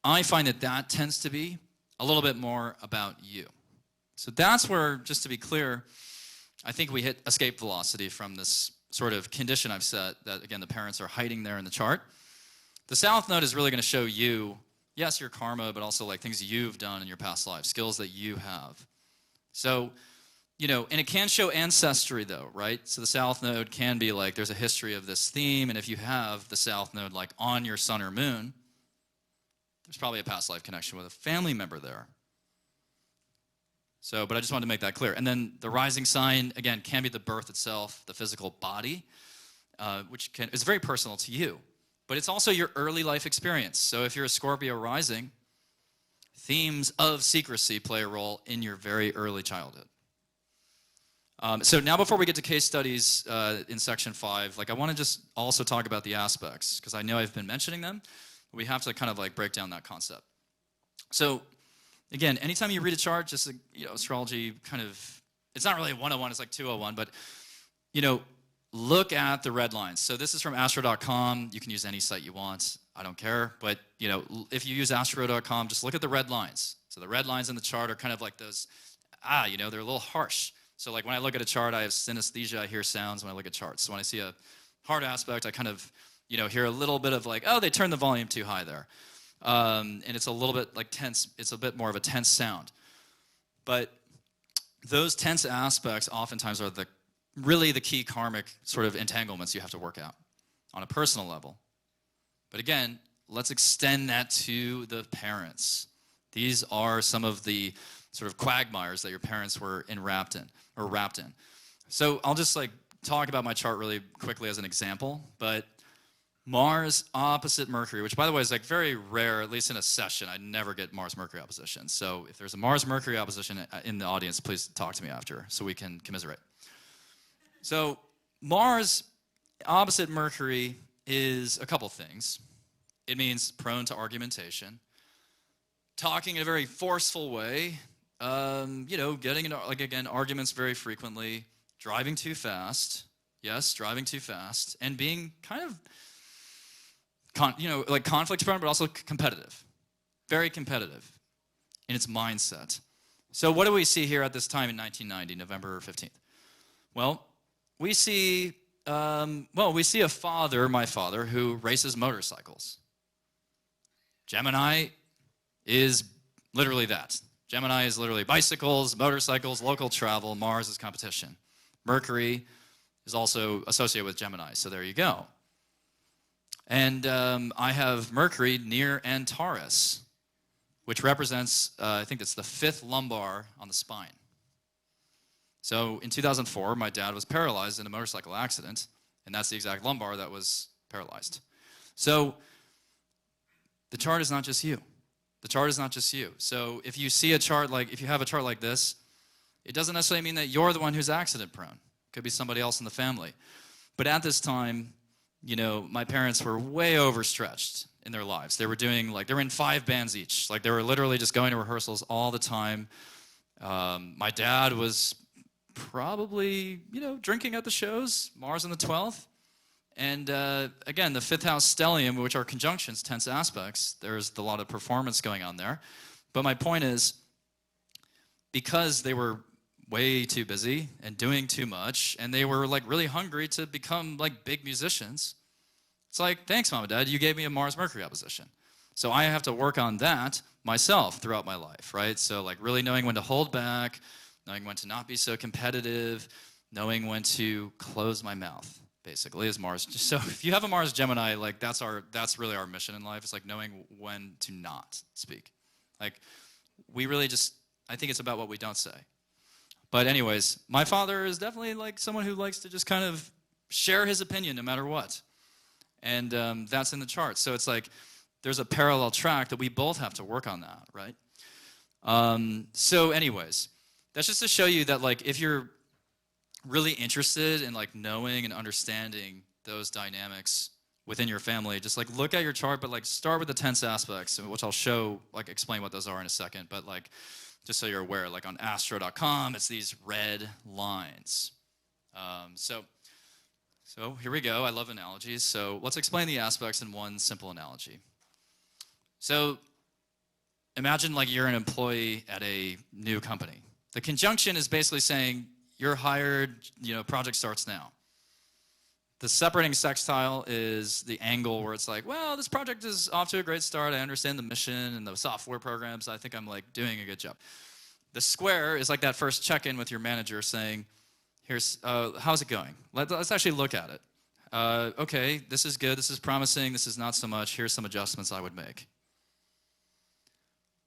I find that tends to be a little bit more about you. So that's where, just to be clear, I think we hit escape velocity from this sort of condition I've set that, again, the parents are hiding there in the chart. The south node is really going to show you, yes, your karma, but also like things you've done in your past life, skills that you have. So, and it can show ancestry though, right? So the south node can be like, there's a history of this theme, and if you have the south node like on your sun or moon, there's probably a past life connection with a family member there. So, but I just wanted to make that clear. And then the rising sign, again, can be the birth itself, the physical body, which is very personal to you. But it's also your early life experience. So if you're a Scorpio rising, themes of secrecy play a role in your very early childhood. So now before we get to case studies in section 5, I want to just also talk about the aspects, because I know I've been mentioning them. But we have to kind of break down that concept. So again, anytime you read a chart, just astrology kind of, it's not really 101, it's like 201, but look at the red lines. So this is from astro.com. You can use any site you want. I don't care. But, if you use astro.com, just look at the red lines. So the red lines in the chart are kind of like those, they're a little harsh. So like when I look at a chart, I have synesthesia, I hear sounds when I look at charts. So when I see a hard aspect, I kind of, hear a little bit of like, oh, they turned the volume too high there. And it's a little bit like tense. It's a bit more of a tense sound. But those tense aspects oftentimes are really the key karmic sort of entanglements you have to work out on a personal level. But again, let's extend that to the parents. These are some of the sort of quagmires that your parents were wrapped in. So I'll just like talk about my chart really quickly as an example, but Mars opposite Mercury, which by the way is like very rare, at least in a session. I never get Mars-Mercury opposition. So if there's a Mars-Mercury opposition in the audience, please talk to me after so we can commiserate. So Mars opposite Mercury is a couple things. It means prone to argumentation, talking in a very forceful way, getting into, like, again, arguments very frequently, driving too fast, and being kind of, like conflict prone, but also competitive, very competitive in its mindset. So what do we see here at this time in 1990, November 15th? Well, we see a father, my father, who races motorcycles. Gemini is literally that. Gemini is literally bicycles, motorcycles, local travel. Mars is competition. Mercury is also associated with Gemini, so there you go. And I have Mercury near Antares, which represents, I think it's the 5th lumbar on the spine. So in 2004, my dad was paralyzed in a motorcycle accident, and that's the exact lumbar that was paralyzed. So the chart is not just you. The chart is not just you. So if you see a chart if you have a chart like this, it doesn't necessarily mean that you're the one who's accident prone. It could be somebody else in the family. But at this time, my parents were way overstretched in their lives. They were in 5 bands each. Like they were literally just going to rehearsals all the time. My dad was probably, drinking at the shows, Mars in the 12th. And again, the 5th house stellium, which are conjunctions, tense aspects, there's a lot of performance going on there. But my point is, because they were way too busy and doing too much, and they were like really hungry to become like big musicians, it's like, thanks, Mom and Dad, you gave me a Mars-Mercury opposition. So I have to work on that myself throughout my life, right? So like really knowing when to hold back, knowing when to not be so competitive, knowing when to close my mouth, basically, is Mars. So if you have a Mars Gemini, like that's really our mission in life. It's like knowing when to not speak. Like we really I think it's about what we don't say. But anyways, my father is definitely like someone who likes to just kind of share his opinion no matter what. And that's in the chart. So it's like there's a parallel track that we both have to work on that, right? So anyways, that's just to show you that like if you're really interested in like knowing and understanding those dynamics within your family, just like look at your chart, but like start with the tense aspects, which I'll explain what those are in a second. But like, just so you're aware, like on astro.com, it's these red lines. So here we go. I love analogies. So let's explain the aspects in one simple analogy. So imagine like you're an employee at a new company. The conjunction is basically saying you're hired, project starts now. The separating sextile is the angle where it's like, well, this project is off to a great start. I understand the mission and the software programs. I think I'm like doing a good job. The square is like that first check-in with your manager saying, here's, how's it going? Let's actually look at it. Okay, this is good. This is promising. This is not so much. Here's some adjustments I would make.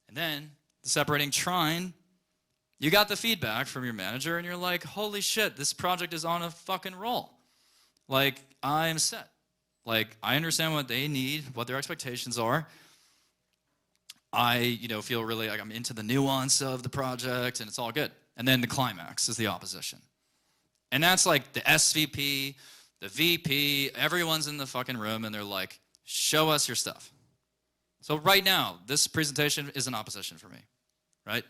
And then the separating trine, you got the feedback from your manager and you're like, holy shit, this project is on a fucking roll. Like, I'm set. Like, I understand what they need, what their expectations are. I, feel really like I'm into the nuance of the project and it's all good. And then the climax is the opposition. And that's like the SVP, the VP, everyone's in the fucking room and they're like, show us your stuff. So right now, this presentation is an opposition for me, right?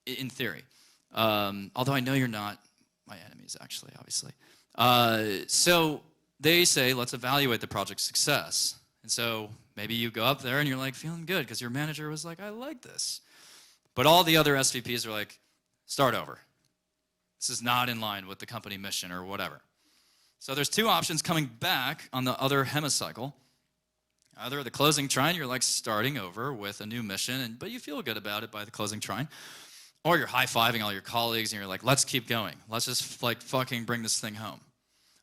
In theory. Although I know you're not my enemies, actually, obviously. So they say, let's evaluate the project's success. And so Maybe you go up there and you're like feeling good because your manager was like, I like this. But all the other SVPs are like, start over. This is not in line with the company mission or whatever. So there's two options coming back on the other hemicycle. Either the closing trine, you're like starting over with a new mission, but you feel good about it by the closing trine. Or you're high-fiving all your colleagues and you're like, let's keep going. Let's just like fucking bring this thing home.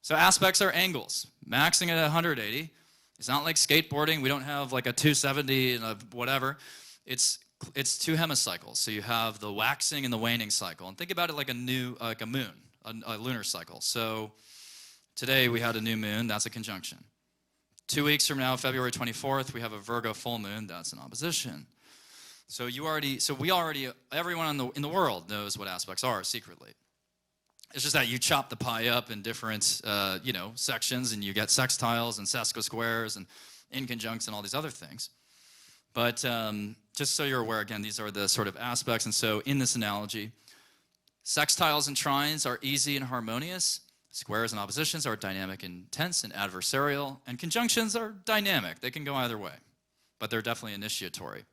So aspects are angles. Maxing at 180. It's not like skateboarding. We don't have like a 270 and a whatever. It's two hemicycles. So you have the waxing and the waning cycle. And think about it like a moon, a lunar cycle. So today we had a new moon. That's a conjunction. 2 weeks from now, February 24th, we have a Virgo full moon. That's an opposition. So everyone in the world knows what aspects are secretly. It's just that you chop the pie up in different, sections, and you get sextiles and sesquisquares and inconjuncts and all these other things. But just so you're aware, again, these are the sort of aspects. And so in this analogy, sextiles and trines are easy and harmonious. Squares and oppositions are dynamic and tense and adversarial. And conjunctions are dynamic. They can go either way. But they're definitely initiatory.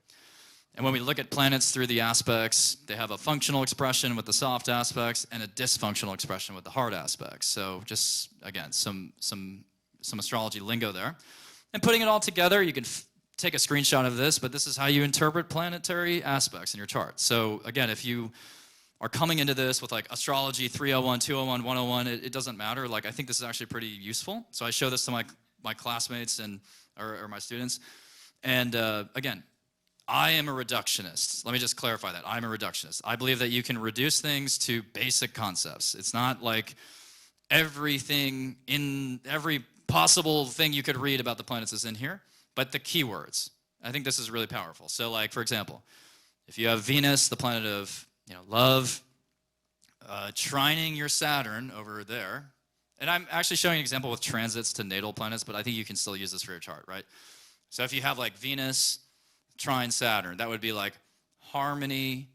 And when we look at planets through the aspects, they have a functional expression with the soft aspects and a dysfunctional expression with the hard aspects. So just, again, some astrology lingo there. And putting it all together, you can take a screenshot of this, but this is how you interpret planetary aspects in your chart. So again, if you are coming into this with like astrology 301, 201, 101, it doesn't matter. Like I think this is actually pretty useful. So I show this to my classmates or my students. And again, I am a reductionist. Let me just clarify that. I'm a reductionist. I believe that you can reduce things to basic concepts. It's not like every possible thing you could read about the planets is in here, but the keywords. I think this is really powerful. So like, for example, if you have Venus, the planet of love, trining your Saturn over there, and I'm actually showing an example with transits to natal planets, but I think you can still use this for your chart, right? So if you have like Venus, trine Saturn, that would be like harmony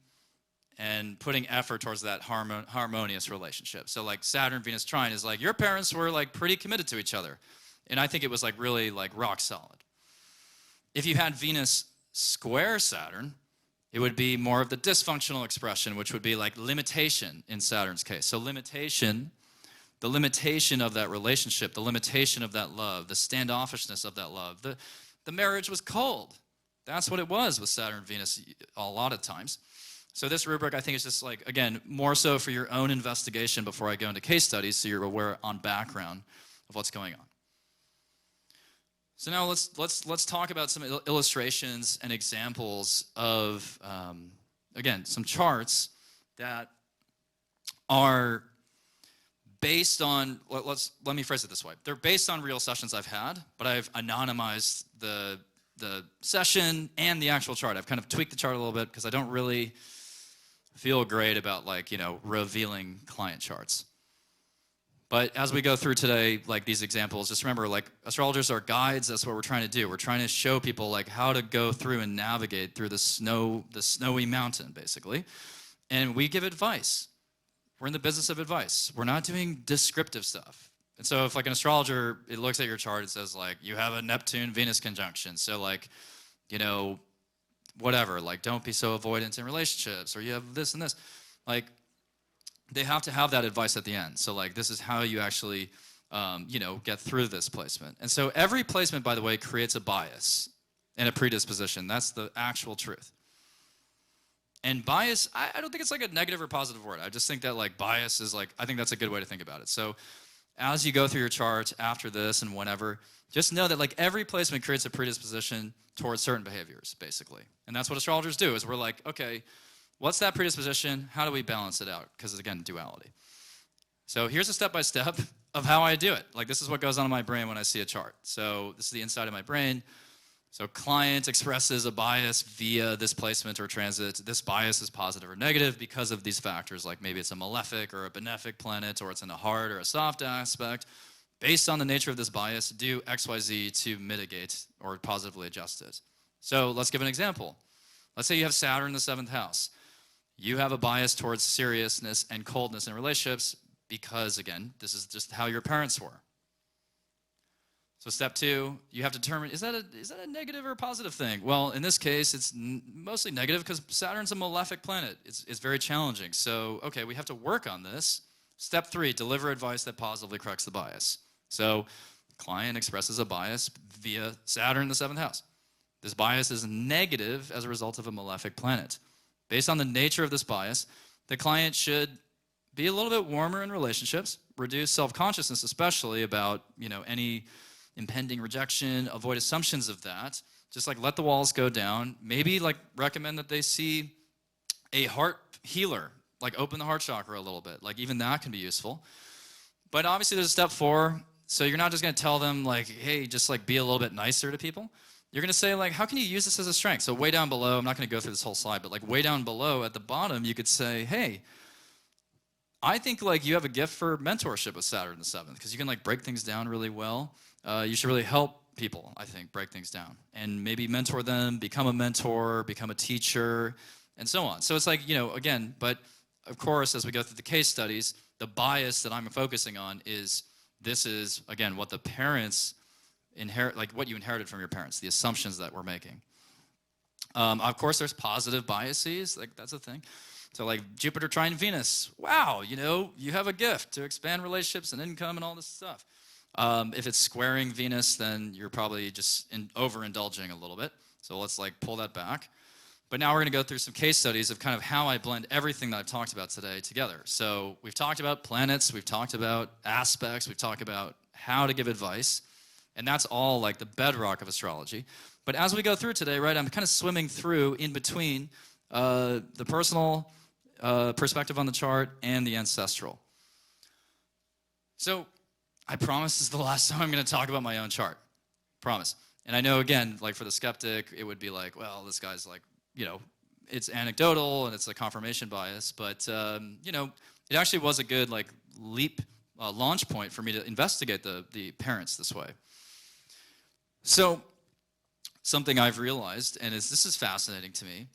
and putting effort towards that harmonious relationship. So like Saturn, Venus trine is like your parents were like pretty committed to each other. And I think it was like really like rock solid. If you had Venus square Saturn, it would be more of the dysfunctional expression, which would be like limitation in Saturn's case. So limitation, the limitation of that relationship, the limitation of that love, the standoffishness of that love. The marriage was cold. That's what it was with Saturn and Venus a lot of times. So this rubric, I think, is just like, again, more so for your own investigation before I go into case studies so you're aware on background of what's going on. So now let's talk about some illustrations and examples of, again, some charts that are based on, let me phrase it this way. They're based on real sessions I've had, but I've anonymized the session and the actual chart. I've kind of tweaked the chart a little bit because I don't really feel great about revealing client charts. But as we go through today, like these examples, just remember, like astrologers are guides. That's what we're trying to do. We're trying to show people like how to go through and navigate through the snowy mountain, basically. And we give advice. We're in the business of advice. We're not doing descriptive stuff. And so if like an astrologer, it looks at your chart, it says like, you have a Neptune-Venus conjunction. So like, whatever, like don't be so avoidant in relationships, or you have this and this. Like they have to have that advice at the end. So like, this is how you actually, get through this placement. And so every placement, by the way, creates a bias and a predisposition. That's the actual truth. And bias, I don't think it's like a negative or positive word. I just think that like bias is like, I think that's a good way to think about it. So as you go through your chart after this and whenever, just know that like every placement creates a predisposition towards certain behaviors, basically. And that's what astrologers do, is we're like, okay, what's that predisposition? How do we balance it out? Because again, duality. So here's a step-by-step of how I do it. Like this is what goes on in my brain when I see a chart. So this is the inside of my brain. So client expresses a bias via this placement or transit. This bias is positive or negative because of these factors, like maybe it's a malefic or a benefic planet, or it's in a hard or a soft aspect. Based on the nature of this bias, do XYZ to mitigate or positively adjust it. So let's give an example. Let's say you have Saturn in the 7th house. You have a bias towards seriousness and coldness in relationships because, again, this is just how your parents were. So step 2, you have to determine, is that a negative or a positive thing? Well, in this case, it's mostly negative because Saturn's a malefic planet. It's very challenging. So, okay, we have to work on this. Step 3, deliver advice that positively corrects the bias. So client expresses a bias via Saturn in the 7th house. This bias is negative as a result of a malefic planet. Based on the nature of this bias, the client should be a little bit warmer in relationships, reduce self-consciousness, especially about, any impending rejection, avoid assumptions of that. Just like let the walls go down. Maybe like recommend that they see a heart healer, like open the heart chakra a little bit. Like even that can be useful. But obviously there's a step 4. So you're not just going to tell them like, hey, just like be a little bit nicer to people. You're going to say like, how can you use this as a strength? So way down below, I'm not going to go through this whole slide, but like way down below at the bottom, you could say, hey, I think like you have a gift for mentorship with Saturn in the 7th because you can like break things down really well. You should really help people, I think, break things down and maybe mentor them, become a mentor, become a teacher, and so on. So it's like, again, but of course, as we go through the case studies, the bias that I'm focusing on is this is, again, what the parents inherit, like what you inherited from your parents, the assumptions that we're making. Of course, there's positive biases, like that's a thing. So like Jupiter trine Venus, wow, you have a gift to expand relationships and income and all this stuff. If it's squaring Venus, then you're probably just overindulging a little bit. So let's like pull that back. But now we're going to go through some case studies of kind of how I blend everything that I've talked about today together. So we've talked about planets, we've talked about aspects, we've talked about how to give advice, and that's all like the bedrock of astrology. But as we go through today, right, I'm kind of swimming through in between the personal perspective on the chart and the ancestral. So I promise this is the last time I'm going to talk about my own chart. Promise. And I know, again, like for the skeptic, it would be like, well, this guy's like, it's anecdotal and it's a confirmation bias. But, it actually was a good like launch point for me to investigate the parents this way. So something I've realized, and this is fascinating to me,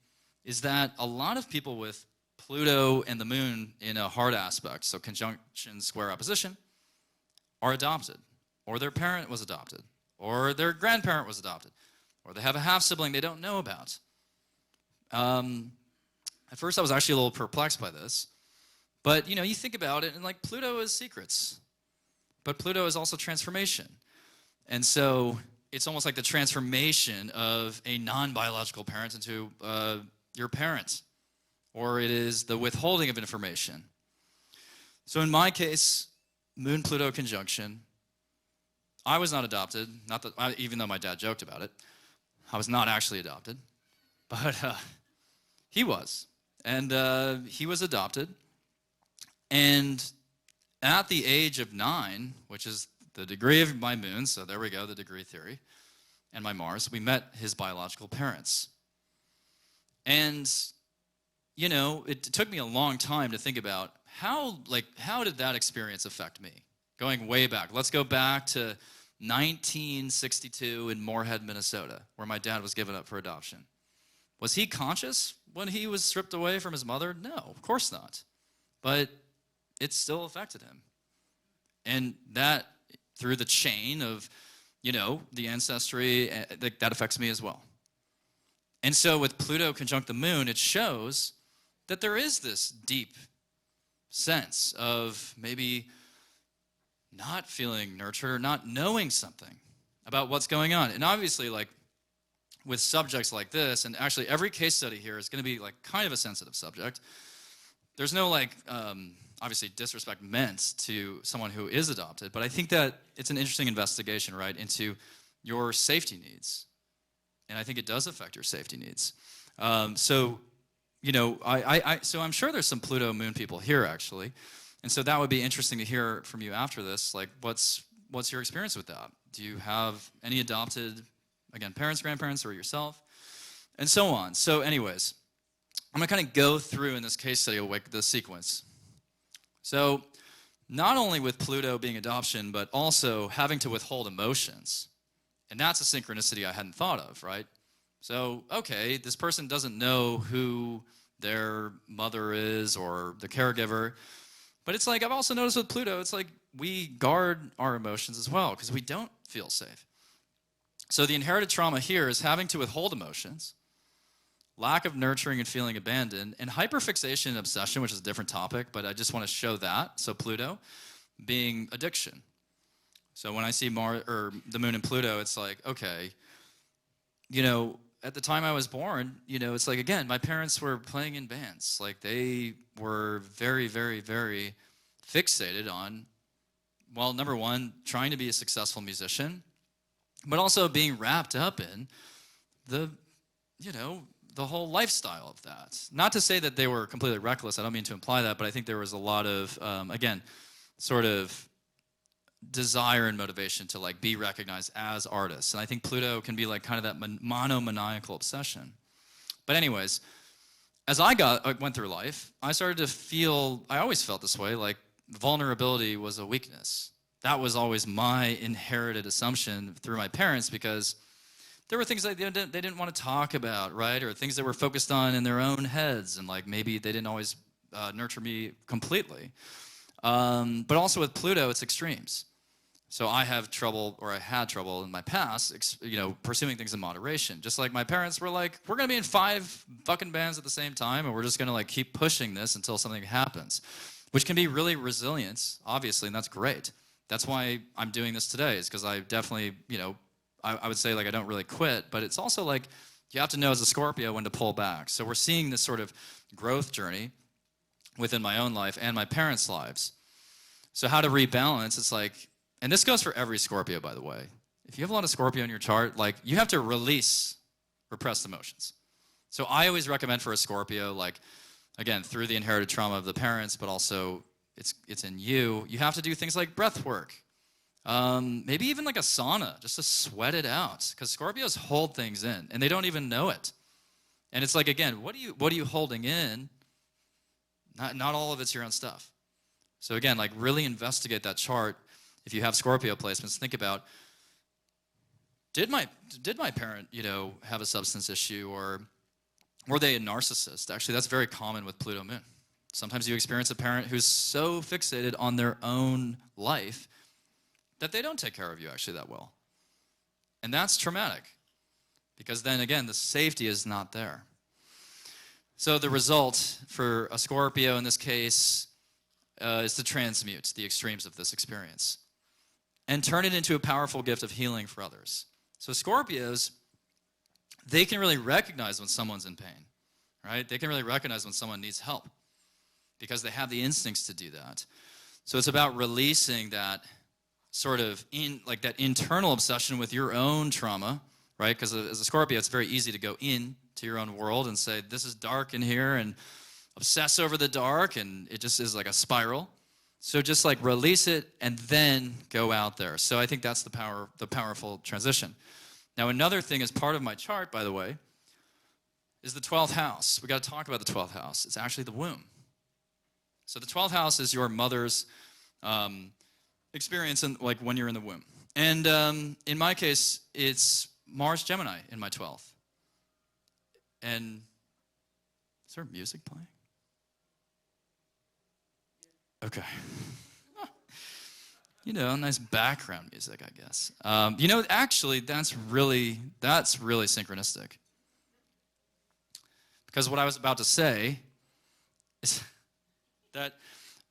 is that a lot of people with Pluto and the moon in a hard aspect, so conjunction, square, opposition, are adopted, or their parent was adopted, or their grandparent was adopted, or they have a half-sibling they don't know about. At first, I was actually a little perplexed by this, but, you think about it, and like Pluto is secrets, but Pluto is also transformation. And so it's almost like the transformation of a non-biological parent into your parent, or it is the withholding of information. So in my case, Moon-Pluto conjunction, I was not adopted, even though my dad joked about it. I was not actually adopted, but he was. And he was adopted. And at the age of 9, which is the degree of my moon, so there we go, the degree theory, and my Mars, we met his biological parents. And, it took me a long time to think about how did that experience affect me? Going way back. Let's go back to 1962 in Moorhead, Minnesota, where my dad was given up for adoption. Was he conscious when he was stripped away from his mother? No, of course not. But it still affected him. And that, through the chain of, the ancestry, that affects me as well. And so with Pluto conjunct the moon, it shows that there is this deep sense of maybe not feeling nurtured or not knowing something about what's going on. And obviously, like with subjects like this, and actually every case study here is going to be like kind of a sensitive subject. There's no obviously disrespect meant to someone who is adopted, but I think that it's an interesting investigation, right, into your safety needs. And I think it does affect your safety needs. So I'm sure there's some Pluto moon people here, actually. And so that would be interesting to hear from you after this. Like, what's your experience with that? Do you have any adopted, again, parents, grandparents, or yourself? And so on. So anyways, I'm going to kind of go through in this case study like the sequence. So not only with Pluto being adoption, but also having to withhold emotions. And that's a synchronicity I hadn't thought of, right? So, okay, this person doesn't know who their mother is or the caregiver, But it's like, I've also noticed with Pluto, it's like we guard our emotions as well because we don't feel safe. So the inherited trauma here is having to withhold emotions, lack of nurturing and feeling abandoned, and hyperfixation and obsession, which is a different topic, but I just want to show that. So Pluto being addiction. So when I see Mars or the moon and Pluto, it's like, okay, at the time I was born, it's like, again, my parents were playing in bands. Like they were very, very, very fixated on, well, number one, trying to be a successful musician, but also being wrapped up in the whole lifestyle of that. Not to say that they were completely reckless. I don't mean to imply that, but I think there was a lot of, again, sort of desire and motivation to like be recognized as artists. And I think Pluto can be like kind of that monomaniacal obsession. But anyways, as I went through life, I started to feel, I always felt this way, like vulnerability was a weakness. That was always my inherited assumption through my parents because there were things that they didn't want to talk about, right? Or things that were focused on in their own heads. And like maybe they didn't always nurture me completely. But also with Pluto, it's extremes. So I have trouble, or I had trouble in my past, pursuing things in moderation. Just like my parents were like, we're going to be in 5 fucking bands at the same time, and we're just going to like keep pushing this until something happens, which can be really resilient, obviously, and that's great. That's why I'm doing this today, is because I definitely, I would say like I don't really quit, but it's also like you have to know as a Scorpio when to pull back. So we're seeing this sort of growth journey within my own life and my parents' lives. So how to rebalance, it's like, and this goes for every Scorpio, by the way. If you have a lot of Scorpio in your chart, like you have to release repressed emotions. So I always recommend for a Scorpio, like, again, through the inherited trauma of the parents, but also it's in you, you have to do things like breath work. Maybe even like a sauna, just to sweat it out. Because Scorpios hold things in, and they don't even know it. And it's like, again, what are you holding in? Not all of it's your own stuff. So again, like really investigate that chart. If you have Scorpio placements, think about, did my parent, have a substance issue, or were they a narcissist? Actually, that's very common with Pluto Moon. Sometimes you experience a parent who's so fixated on their own life that they don't take care of you actually that well. And that's traumatic, because then again, the safety is not there. So the result for a Scorpio in this case is to transmute the extremes of this experience and turn it into a powerful gift of healing for others. So Scorpios, they can really recognize when someone's in pain, right? They can really recognize when someone needs help because they have the instincts to do that. So it's about releasing that sort of that internal obsession with your own trauma, right? Because as a Scorpio, it's very easy to go into your own world and say, this is dark in here, and obsess over the dark, and it just is like a spiral. So just like release it and then go out there. So I think that's the powerful transition. Now another thing as part of my chart, by the way, is the 12th house. We got to talk about the 12th house. It's actually the womb. So the 12th house is your mother's experience like when you're in the womb. And in my case, it's Mars Gemini in my 12th. And is there music playing? Okay. Nice background music, I guess. Actually, that's really synchronistic. Because what I was about to say is that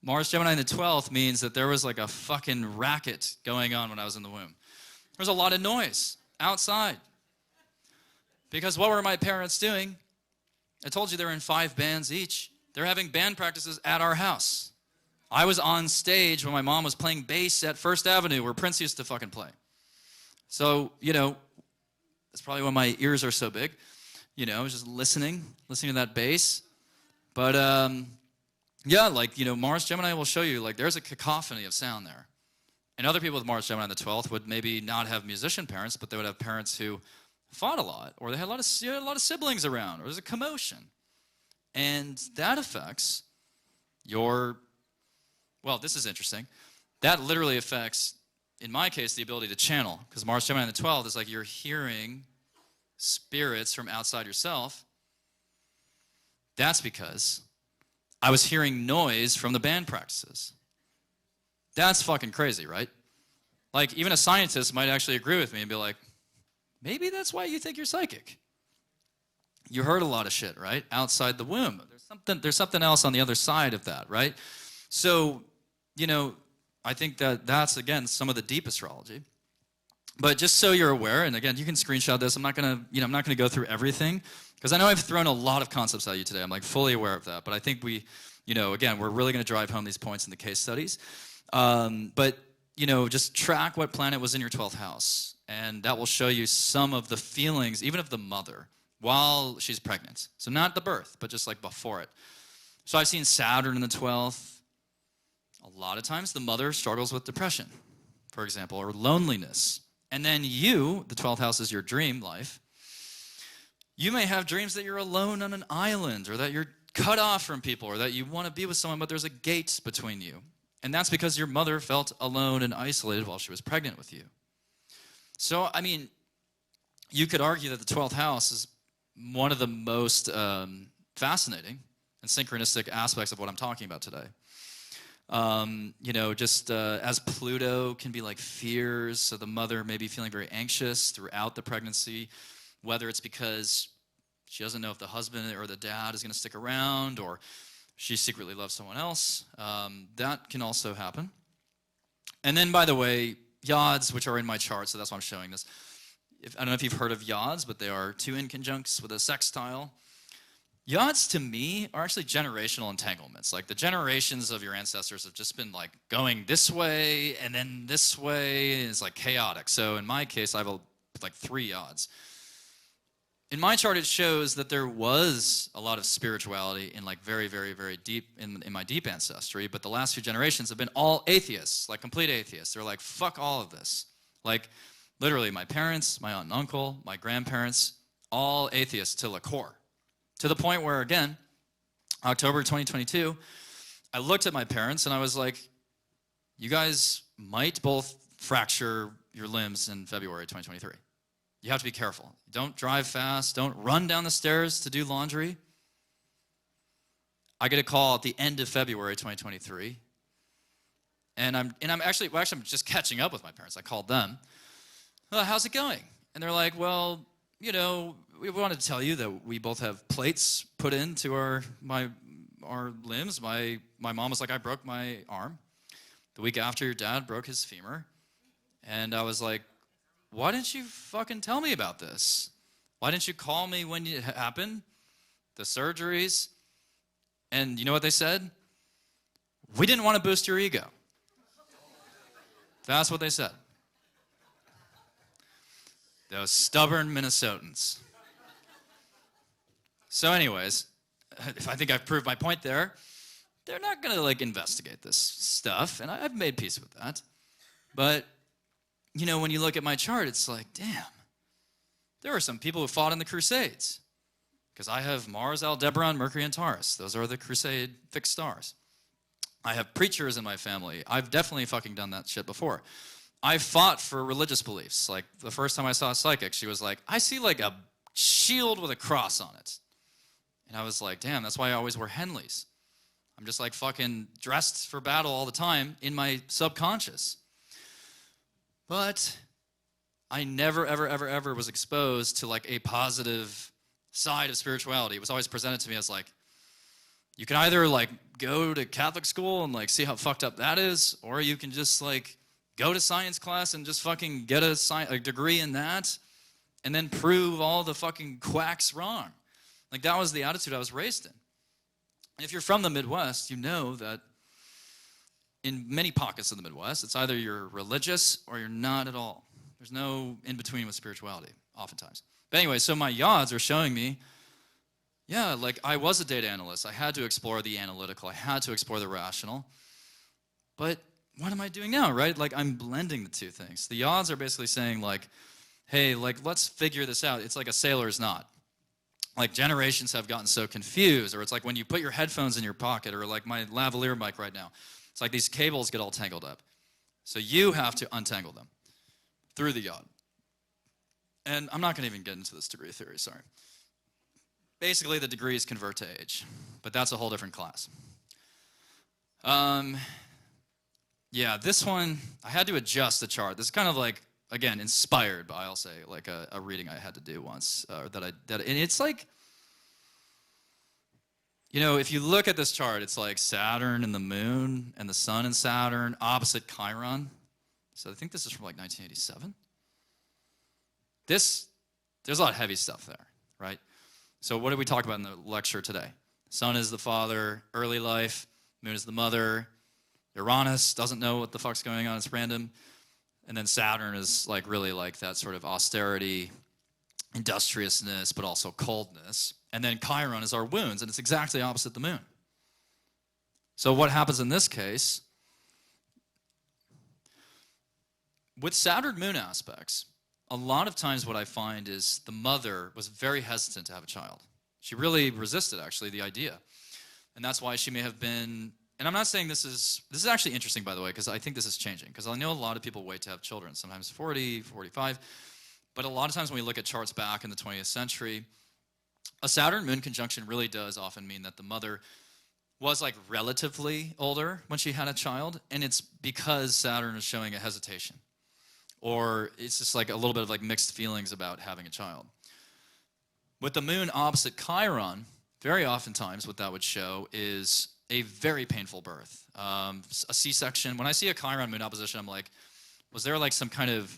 Mars Gemini in the 12th means that there was like a fucking racket going on when I was in the womb. There was a lot of noise outside. Because what were my parents doing? I told you they're in 5 bands each. They're having band practices at our house. I was on stage when my mom was playing bass at First Avenue where Prince used to fucking play. So, that's probably why my ears are so big. I was just listening to that bass. But, Mars Gemini will show you, like, there's a cacophony of sound there. And other people with Mars Gemini in the 12th would maybe not have musician parents, but they would have parents who fought a lot, or they had a lot of siblings around, or there's a commotion. And that affects this is interesting. That literally affects, in my case, the ability to channel, because Mars Gemini in the 12th is like you're hearing spirits from outside yourself. That's because I was hearing noise from the band practices. That's fucking crazy, right? Like, even a scientist might actually agree with me and be like, maybe that's why you think you're psychic. You heard a lot of shit, right? Outside the womb. There's something else on the other side of that, right? So, I think that's, again, some of the deep astrology. But just so you're aware, and again, you can screenshot this. I'm not gonna go through everything, because I know I've thrown a lot of concepts at you today. I'm like fully aware of that. But I think again, we're really gonna drive home these points in the case studies. But just track what planet was in your 12th house, and that will show you some of the feelings, even of the mother, while she's pregnant. So not the birth, but just like before it. So I've seen Saturn in the 12th. A lot of times the mother struggles with depression, for example, or loneliness. And then the 12th house is your dream life. You may have dreams that you're alone on an island, or that you're cut off from people, or that you want to be with someone, but there's a gate between you. And that's because your mother felt alone and isolated while she was pregnant with you. So, you could argue that the 12th house is one of the most fascinating and synchronistic aspects of what I'm talking about today. As Pluto can be like fears, so the mother may be feeling very anxious throughout the pregnancy, whether it's because she doesn't know if the husband or the dad is going to stick around, or she secretly loves someone else. That can also happen. And then, by the way, yods, which are in my chart, so that's why I'm showing this. I don't know if you've heard of yods, but they are two inconjuncts with a sextile. Yods, to me, are actually generational entanglements. Like, the generations of your ancestors have just been like going this way and then this way, and it's like chaotic. So in my case, I have like 3 yods. In my chart, it shows that there was a lot of spirituality in like very, very, very deep, in my deep ancestry, but the last few generations have been all atheists, like complete atheists. They're like, fuck all of this. Like, literally, my parents, my aunt and uncle, my grandparents, all atheists to the core. To the point where, again, October 2022, I looked at my parents and I was like, you guys might both fracture your limbs in February 2023. You have to be careful. Don't drive fast. Don't run down the stairs to do laundry. I get a call at the end of February 2023, and I'm just catching up with my parents. I called them. Well, how's it going? And they're like, well, we wanted to tell you that we both have plates put into our limbs. My mom was like, I broke my arm. The week after, your dad broke his femur. And I was like, why didn't you fucking tell me about this? Why didn't you call me when it happened? The surgeries. And you know what they said? We didn't want to boost your ego. That's what they said. Those stubborn Minnesotans. So anyways, if I think I've proved my point there, they're not going to like investigate this stuff, and I've made peace with that. But when you look at my chart, it's like, damn, there were some people who fought in the Crusades, because I have Mars, Aldebaran, Mercury, and Taurus. Those are the Crusade fixed stars. I have preachers in my family. I've definitely fucking done that shit before. I fought for religious beliefs. Like, the first time I saw a psychic, she was like, I see like a shield with a cross on it. And I was like, damn, that's why I always wear Henleys. I'm just like fucking dressed for battle all the time in my subconscious. But I never, ever, ever, ever was exposed to like a positive side of spirituality. It was always presented to me as like, you can either like go to Catholic school and like see how fucked up that is, or you can just like go to science class and just fucking get a degree in that and then prove all the fucking quacks wrong. Like, that was the attitude I was raised in. And if you're from the Midwest, you know that in many pockets of the Midwest, it's either you're religious or you're not at all. There's no in-between with spirituality, oftentimes. But anyway, so my yods are showing me, yeah, like I was a data analyst. I had to explore the analytical. I had to explore the rational. But what am I doing now, right? Like, I'm blending the two things. The yods are basically saying like, hey, like, let's figure this out. It's like a sailor's knot. Like, generations have gotten so confused, or it's like when you put your headphones in your pocket, or like my lavalier mic right now. It's like these cables get all tangled up. So you have to untangle them through the yod. And I'm not going to even get into this degree theory, sorry. basically the degrees convert to age, but that's a whole different class. Yeah, this one, I had to adjust the chart. This is kind of like, again, inspired by, I'll say, like a reading I had to do once, and it's like, if you look at this chart, it's like Saturn and the moon and the sun and Saturn opposite Chiron. So I think this is from like 1987. There's a lot of heavy stuff there, right? So what did we talk about in the lecture today? Sun is the father, early life. Moon is the mother. Uranus doesn't know what the fuck's going on. It's random. And then Saturn is like really like that sort of austerity, industriousness, but also coldness. And then Chiron is our wounds, and it's exactly opposite the moon. So what happens in this case? With Saturn-Moon aspects, a lot of times what I find is the mother was very hesitant to have a child. She really resisted, actually, the idea. And that's why she may have been, and I'm not saying this is actually interesting, by the way, because I think this is changing, because I know a lot of people wait to have children, sometimes 40, 45, but a lot of times when we look at charts back in the 20th century, a Saturn-Moon conjunction really does often mean that the mother was like relatively older when she had a child, and it's because Saturn is showing a hesitation. Or it's just like a little bit of like mixed feelings about having a child. With the moon opposite Chiron, very oftentimes what that would show is a very painful birth. A C-section. When I see a Chiron moon opposition, I'm like, was there like some kind of,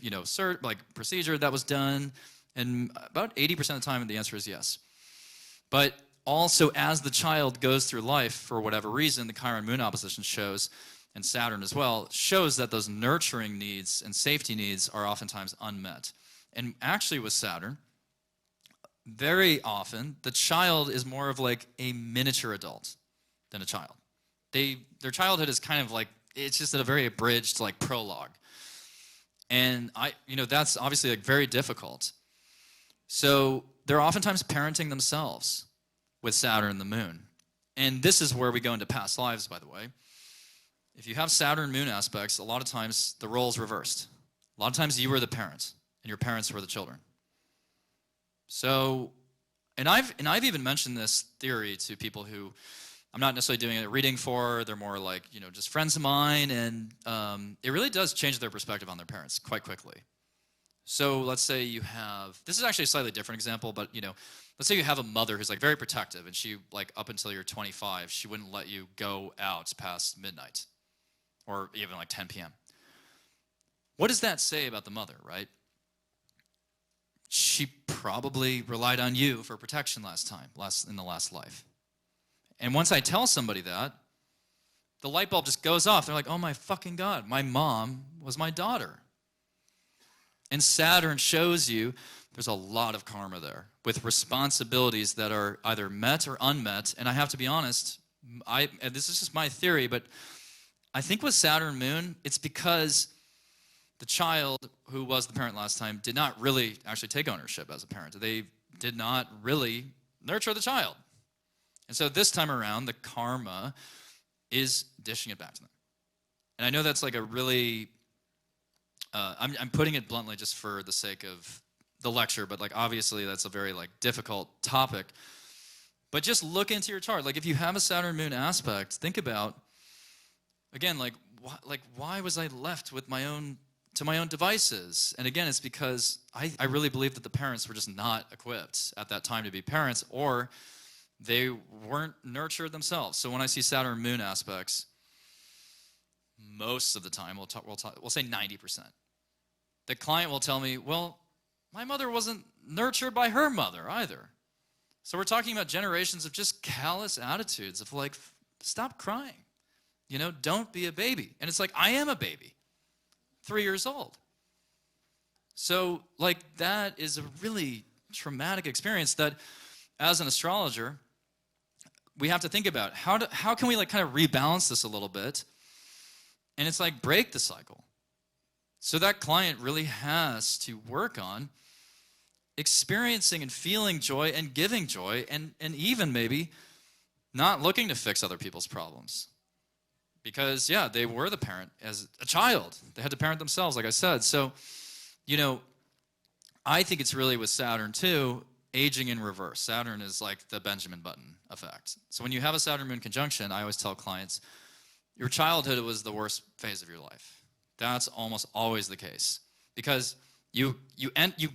procedure that was done? And about 80% of the time, the answer is yes. But also, as the child goes through life, for whatever reason, the Chiron moon opposition shows, and Saturn as well, shows that those nurturing needs and safety needs are oftentimes unmet. And actually with Saturn, very often, the child is more of like a miniature adult than a child. Their childhood is kind of like, it's just a very abridged like prologue. And that's obviously like very difficult. So they're oftentimes parenting themselves with Saturn and the moon. And this is where we go into past lives, by the way. If you have Saturn-Moon aspects, a lot of times the role's reversed. A lot of times you were the parent, and your parents were the children. So, and I've even mentioned this theory to people who I'm not necessarily doing a reading for. They're more like, just friends of mine, and it really does change their perspective on their parents quite quickly. So let's say you have, this is actually a slightly different example, but let's say you have a mother who's like very protective, and she like up until you're 25, she wouldn't let you go out past midnight. Or even like 10 p.m. What does that say about the mother, right? She probably relied on you for protection in the last life. And once I tell somebody that, the light bulb just goes off. They're like, oh my fucking God, my mom was my daughter. And Saturn shows you there's a lot of karma there with responsibilities that are either met or unmet. And I have to be honest, and this is just my theory, but I think with Saturn Moon, it's because the child who was the parent last time did not really actually take ownership as a parent. They did not really nurture the child. And so this time around, the karma is dishing it back to them. And I know that's like a really, I'm putting it bluntly just for the sake of the lecture, but like obviously that's a very like difficult topic. But just look into your chart. Like if you have a Saturn Moon aspect, think about, again, why was I left with my own devices? And again, it's because I really believe that the parents were just not equipped at that time to be parents, or they weren't nurtured themselves. So when I see Saturn Moon aspects, most of the time, we'll say 90%, the client will tell me, well, my mother wasn't nurtured by her mother either. So we're talking about generations of just callous attitudes of like, stop crying. Don't be a baby. And it's like, I am a baby, 3 years old. So like that is a really traumatic experience that as an astrologer, we have to think about how can we like kind of rebalance this a little bit? And it's like break the cycle. So that client really has to work on experiencing and feeling joy and giving joy and even maybe not looking to fix other people's problems. Because, yeah, they were the parent as a child. They had to parent themselves, like I said. So, I think it's really with Saturn, too, aging in reverse. Saturn is like the Benjamin Button effect. So when you have a Saturn-Moon conjunction, I always tell clients, your childhood was the worst phase of your life. That's almost always the case. Because you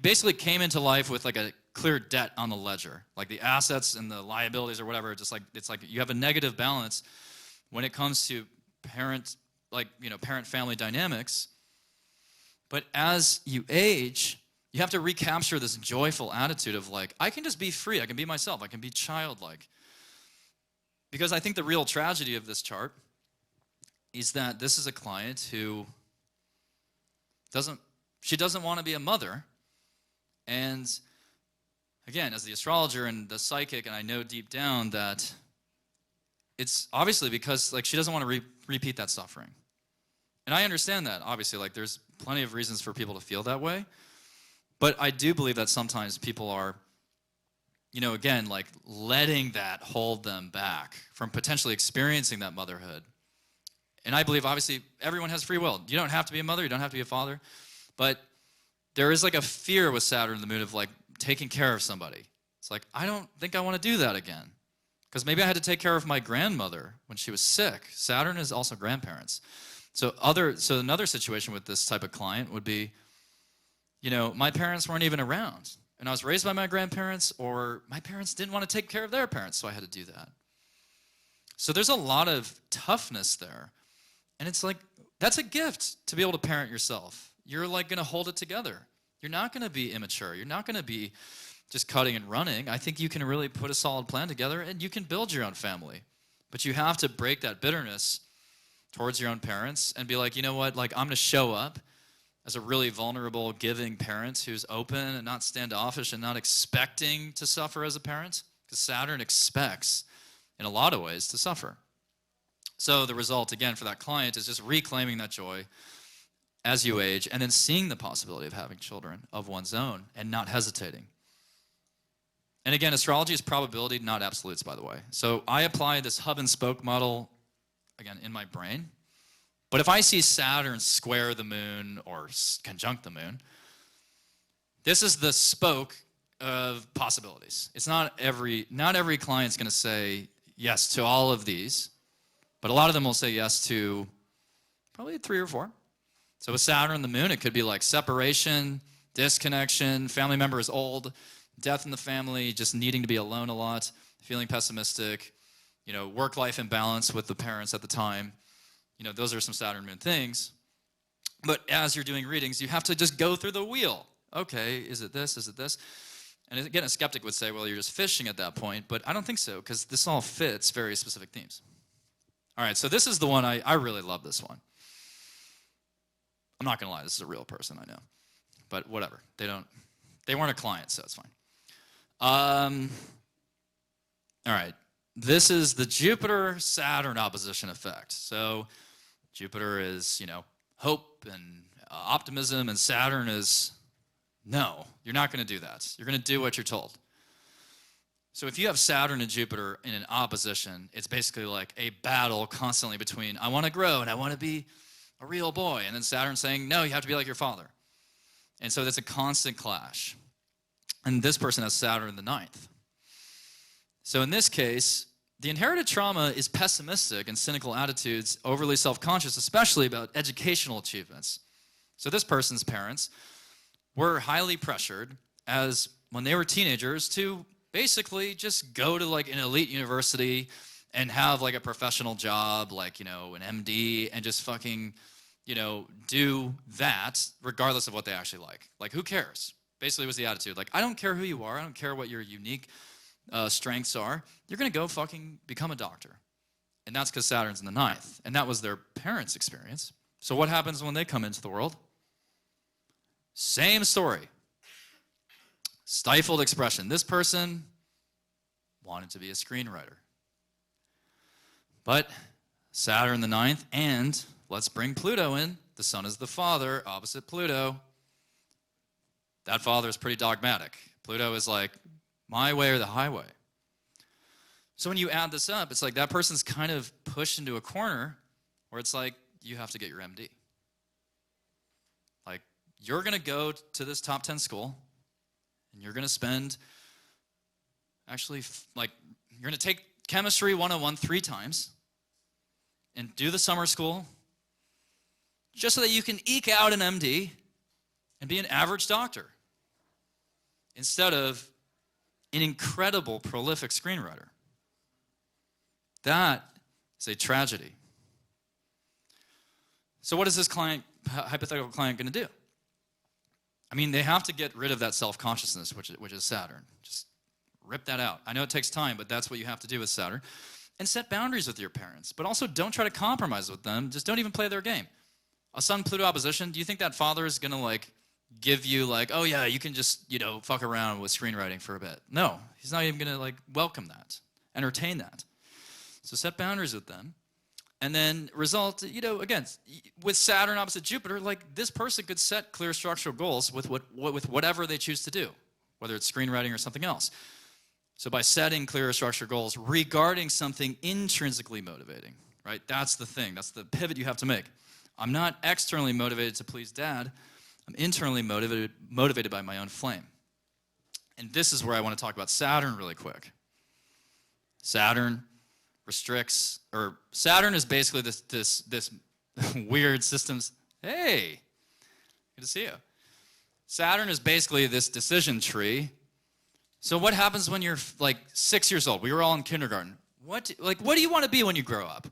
basically came into life with like a clear debt on the ledger. Like the assets and the liabilities or whatever, it's like you have a negative balance when it comes to parent-family dynamics. But as you age, you have to recapture this joyful attitude of like, I can just be free, I can be myself, I can be childlike. Because I think the real tragedy of this chart is that this is a client who doesn't want to be a mother. And again, as the astrologer and the psychic, and I know deep down that it's obviously because like she doesn't want to repeat that suffering. And I understand that, obviously, like there's plenty of reasons for people to feel that way. But I do believe that sometimes people are, again, like letting that hold them back from potentially experiencing that motherhood. And I believe, obviously, everyone has free will. You don't have to be a mother, you don't have to be a father. But there is like a fear with Saturn in the moon of like taking care of somebody. It's like, I don't think I want to do that again. Because maybe I had to take care of my grandmother when she was sick. Saturn is also grandparents. So another situation with this type of client would be, my parents weren't even around. And I was raised by my grandparents, or my parents didn't want to take care of their parents, so I had to do that. So there's a lot of toughness there. And it's like, that's a gift to be able to parent yourself. You're like going to hold it together. You're not going to be immature. You're not going to be just cutting and running. I think you can really put a solid plan together and you can build your own family. But you have to break that bitterness towards your own parents and be like, you know what, like I'm going to show up as a really vulnerable, giving parent who's open and not standoffish and not expecting to suffer as a parent. Because Saturn expects, in a lot of ways, to suffer. So the result, again, for that client is just reclaiming that joy as you age and then seeing the possibility of having children of one's own and not hesitating. And again, astrology is probability, not absolutes, by the way. So I apply this hub and spoke model, again, in my brain. But if I see Saturn square the moon or conjunct the moon, this is the spoke of possibilities. It's not every client's going to say yes to all of these, but a lot of them will say yes to probably 3 or 4. So with Saturn and the moon, it could be like separation, disconnection, family member is old, death in the family, just needing to be alone a lot, feeling pessimistic, work-life imbalance with the parents at the time. Those are some Saturn moon things. But as you're doing readings, you have to just go through the wheel. Okay, is it this? Is it this? And again, a skeptic would say, well, you're just fishing at that point. But I don't think so, because this all fits very specific themes. All right, so this is the one, I really love this one. I'm not going to lie, this is a real person, I know. But whatever, they weren't a client, so it's fine. All right, this is the Jupiter-Saturn opposition effect. So Jupiter is, hope and optimism, and Saturn is, no, you're not going to do that. You're going to do what you're told. So if you have Saturn and Jupiter in an opposition, it's basically like a battle constantly between, I want to grow and I want to be a real boy, and then Saturn saying, no, you have to be like your father. And so that's a constant clash. And this person has Saturn in the 9th. So in this case, the inherited trauma is pessimistic and cynical attitudes, overly self-conscious, especially about educational achievements. So this person's parents were highly pressured as when they were teenagers to basically just go to like an elite university and have like a professional job, like, an MD, and just fucking, do that regardless of what they actually like. Like, who cares? Basically was the attitude. Like, I don't care who you are. I don't care what your unique strengths are. You're going to go fucking become a doctor. And that's because Saturn's in the 9th. And that was their parents' experience. So what happens when they come into the world? Same story. Stifled expression. This person wanted to be a screenwriter. But Saturn the 9th, and let's bring Pluto in. The sun is the father, opposite Pluto. That father is pretty dogmatic. Pluto is like, my way or the highway. So when you add this up, it's like that person's kind of pushed into a corner where it's like, you have to get your MD. Like, you're going to go to this top 10 school, and you're going to spend Actually, like, you're going to take Chemistry 101 3 times and do the summer school just so that you can eke out an MD and be an average doctor instead of an incredible, prolific screenwriter. That is a tragedy. So what is this hypothetical client going to do? I mean, they have to get rid of that self-consciousness, which is Saturn. Just rip that out. I know it takes time, but that's what you have to do with Saturn. And set boundaries with your parents. But also don't try to compromise with them. Just don't even play their game. A Sun-Pluto opposition, do you think that father is going to, like, give you, like, oh, yeah, you can just, fuck around with screenwriting for a bit? No. He's not even going to, like, welcome that, entertain that. So set boundaries with them. And then result, again, with Saturn opposite Jupiter, like, this person could set clear structural goals with whatever they choose to do, whether it's screenwriting or something else. So by setting clear structural goals regarding something intrinsically motivating, right? That's the thing. That's the pivot you have to make. I'm not externally motivated to please Dad. I'm internally motivated by my own flame. And this is where I want to talk about Saturn really quick. Saturn restricts, or Saturn is basically this weird systems. Hey, good to see you. Saturn is basically this decision tree. So what happens when you're like 6 years old? We were all in kindergarten. What do you want to be when you grow up?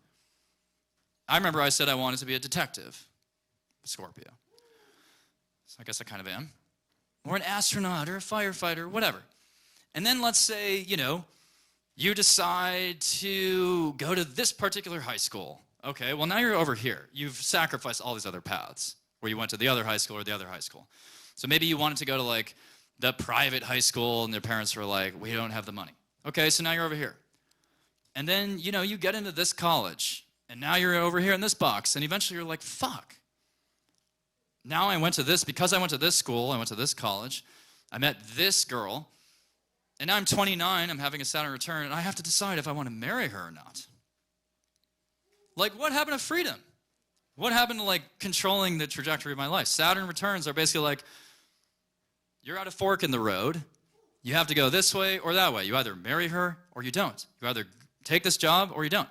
I remember I said I wanted to be a detective, Scorpio. So I guess I kind of am. Or an astronaut or a firefighter, whatever. And then let's say, you decide to go to this particular high school. Okay, well now you're over here. You've sacrificed all these other paths where you went to the other high school or the other high school. So maybe you wanted to go to like the private high school and their parents were like, we don't have the money. Okay, so now you're over here. And then, you get into this college and now you're over here in this box and eventually you're like, fuck. Now because I went to this school, I went to this college, I met this girl, and now I'm 29, I'm having a Saturn return, and I have to decide if I want to marry her or not. Like, what happened to freedom? What happened to, like, controlling the trajectory of my life? Saturn returns are basically like, you're at a fork in the road. You have to go this way or that way. You either marry her or you don't. You either take this job or you don't.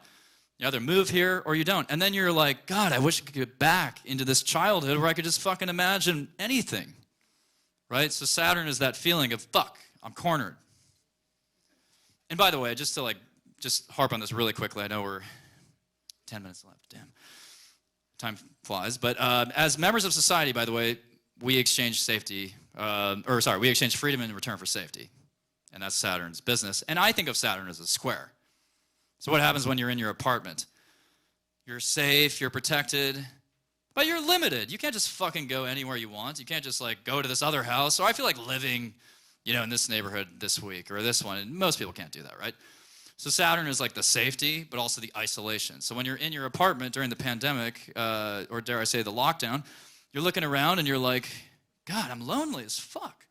You either move here or you don't. And then you're like, God, I wish I could get back into this childhood where I could just fucking imagine anything. Right? So Saturn is that feeling of, fuck, I'm cornered. And by the way, just to just harp on this really quickly, I know we're 10 minutes left, damn. Time flies. But as members of society, by the way, we exchange we exchange freedom in return for safety. And that's Saturn's business. And I think of Saturn as a square. So what happens when you're in your apartment? You're safe, you're protected, but you're limited. You can't just fucking go anywhere you want. You can't just like go to this other house. Or I feel like living, in this neighborhood this week or this one. And most people can't do that, right? So Saturn is like the safety, but also the isolation. So when you're in your apartment during the pandemic, or dare I say the lockdown, you're looking around and you're like, God, I'm lonely as fuck.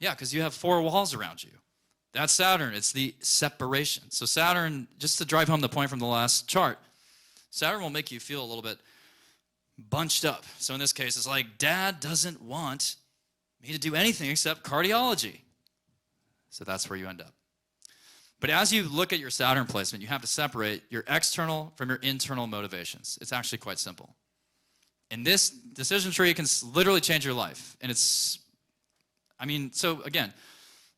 Yeah, because you have 4 walls around you. That's Saturn. It's the separation. So Saturn, just to drive home the point from the last chart, Saturn will make you feel a little bit bunched up. So in this case, it's like, Dad doesn't want me to do anything except cardiology. So that's where you end up. But as you look at your Saturn placement, you have to separate your external from your internal motivations. It's actually quite simple. And this decision tree can literally change your life. And so again,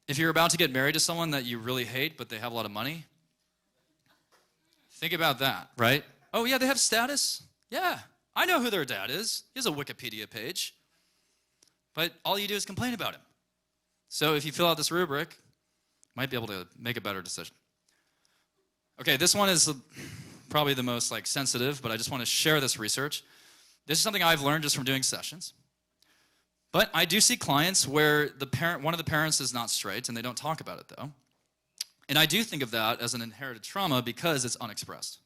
if you're about to get married to someone that you really hate, but they have a lot of money, think about that, right? Oh, yeah, they have status? Yeah, I know who their dad is. He has a Wikipedia page. But all you do is complain about him. So if you fill out this rubric, you might be able to make a better decision. Okay, this one is probably the most sensitive, but I just want to share this research. This is something I've learned just from doing sessions. But I do see clients where one of the parents is not straight, and they don't talk about it, though. And I do think of that as an inherited trauma because it's unexpressed.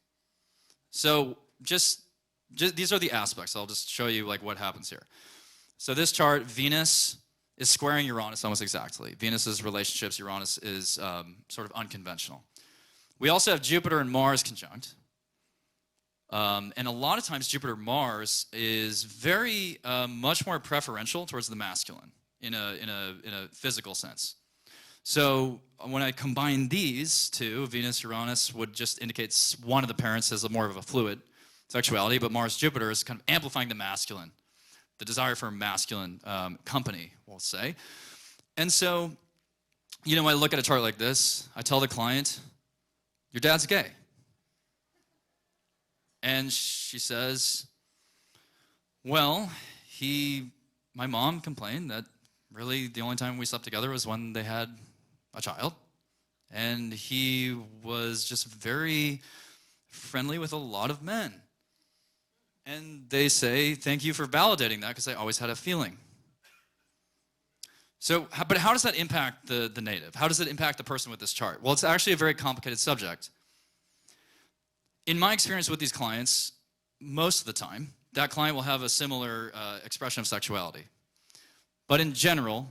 So just these are the aspects. I'll just show you what happens here. So this chart, Venus is squaring Uranus almost exactly. Venus's relationships, Uranus is sort of unconventional. We also have Jupiter and Mars conjunct. And a lot of times Jupiter-Mars is very much more preferential towards the masculine in a physical sense. So when I combine these two, Venus, Uranus would just indicate one of the parents has more of a fluid sexuality, but Mars, Jupiter is kind of amplifying the masculine, the desire for masculine company, we'll say. And so, when I look at a chart like this, I tell the client, your dad's gay. And she says, well, my mom complained that really the only time we slept together was when they had a child. And he was just very friendly with a lot of men. And they say, thank you for validating that, because I always had a feeling. So, but how does that impact the native? How does it impact the person with this chart? Well, it's actually a very complicated subject. In my experience with these clients, most of the time, that client will have a similar expression of sexuality. But in general,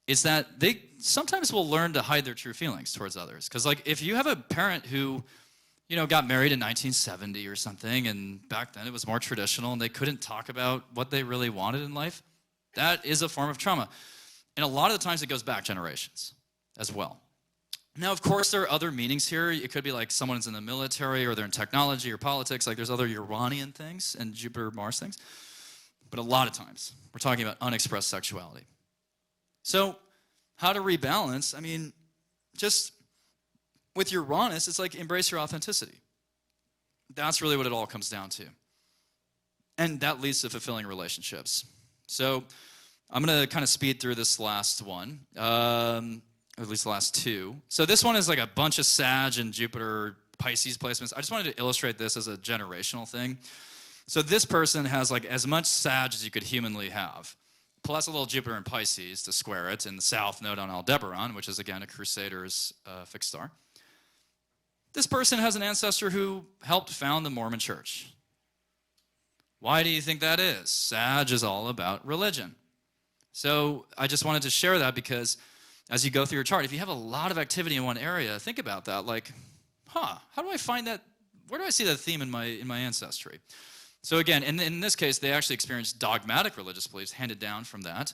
it's that they sometimes will learn to hide their true feelings towards others. Because if you have a parent who got married in 1970 or something, and back then it was more traditional, and they couldn't talk about what they really wanted in life, that is a form of trauma. And a lot of the times it goes back generations as well. Now, of course, there are other meanings here. It could be like someone's in the military, or they're in technology or politics. There's other Uranian things and Jupiter-Mars things. But a lot of times, we're talking about unexpressed sexuality. So, how to rebalance? Just with Uranus, it's like embrace your authenticity. That's really what it all comes down to. And that leads to fulfilling relationships. So I'm going to kind of speed through this last one, or at least the last two. So this one is like a bunch of Sag and Jupiter Pisces placements. I just wanted to illustrate this as a generational thing. So this person has like as much Sag as you could humanly have, plus a little Jupiter in Pisces to square it in the south node on Aldebaran, which is again a Crusader's fixed star. This person has an ancestor who helped found the Mormon Church. Why do you think that is? Sag is all about religion. So I just wanted to share that because as you go through your chart, if you have a lot of activity in one area, think about that. Like, how do I find that? Where do I see that theme in my ancestry? So again, in this case, they actually experienced dogmatic religious beliefs handed down from that.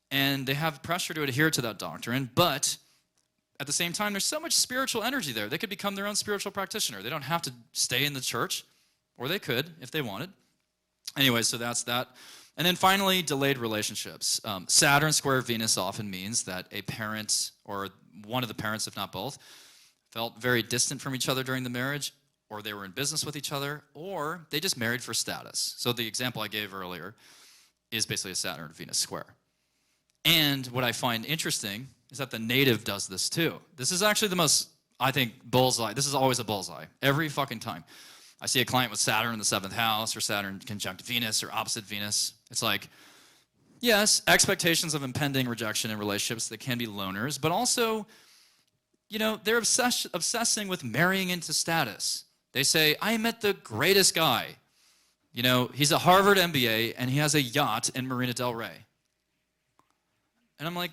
And they have pressure to adhere to that doctrine, but at the same time, there's so much spiritual energy there. They could become their own spiritual practitioner. They don't have to stay in the church, or they could if they wanted. Anyway, so that's that. And then finally, delayed relationships. Saturn square Venus often means that a parent, or one of the parents, if not both, felt very distant from each other during the marriage, or they were in business with each other, or they just married for status. So the example I gave earlier is basically a Saturn-Venus square. And what I find interesting is that the native does this too. This is actually the most, I think, bullseye. This is always a bullseye, every fucking time. I see a client with Saturn in the 7th house, or Saturn conjunct Venus, or opposite Venus. It's like, yes, expectations of impending rejection in relationships that can be loners, but also, they're obsessing with marrying into status. They say, I met the greatest guy. He's a Harvard MBA, and he has a yacht in Marina del Rey. And I'm like,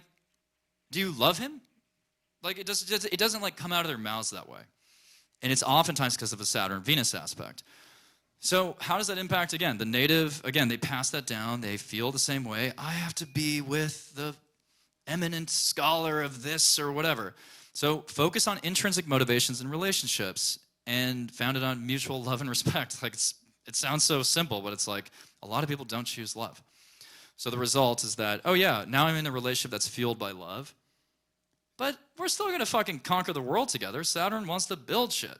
do you love him? Like, it doesn't like come out of their mouths that way. And it's oftentimes because of a Saturn-Venus aspect. So how does that impact, again, the native? Again, they pass that down. They feel the same way. I have to be with the eminent scholar of this or whatever. So focus on intrinsic motivations in relationships and founded on mutual love and respect. Like it sounds so simple, but it's like a lot of people don't choose love. So the result is that, oh yeah, now I'm in a relationship that's fueled by love, but we're still going to fucking conquer the world together. Saturn wants to build shit.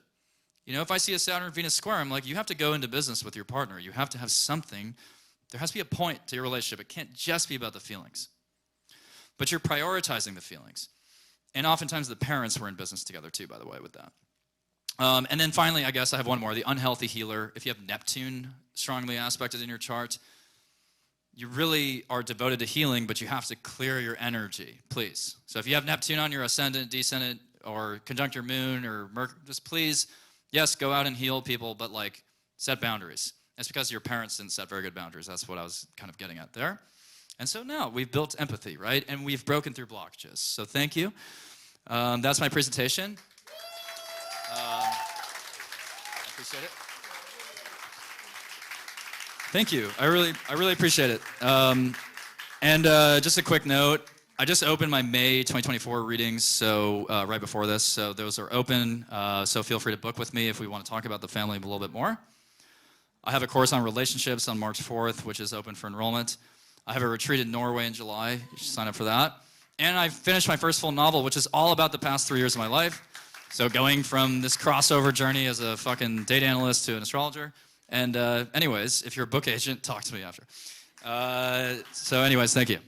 If I see a Saturn-Venus square, I'm like, you have to go into business with your partner. You have to have something. There has to be a point to your relationship. It can't just be about the feelings. But you're prioritizing the feelings. And oftentimes the parents were in business together too, by the way, with that. And then finally, I guess I have one more, the unhealthy healer. If you have Neptune strongly aspected in your chart, you really are devoted to healing, but you have to clear your energy, please. So if you have Neptune on your ascendant, descendant, or conjunct your moon, or Mercury, just please, yes, go out and heal people, but set boundaries. It's because your parents didn't set very good boundaries. That's what I was kind of getting at there. And so now we've built empathy, right? And we've broken through blockages. So thank you. That's my presentation. I appreciate it. Thank you. I really appreciate it. And just a quick note, I just opened my May 2024 readings, so right before this. So those are open. So feel free to book with me if we want to talk about the family a little bit more. I have a course on relationships on March 4th, which is open for enrollment. I have a retreat in Norway in July. You should sign up for that. And I finished my first full novel, which is all about the past 3 years of my life. So going from this crossover journey as a fucking data analyst to an astrologer. And anyways, if you're a book agent, talk to me after. So anyways, thank you.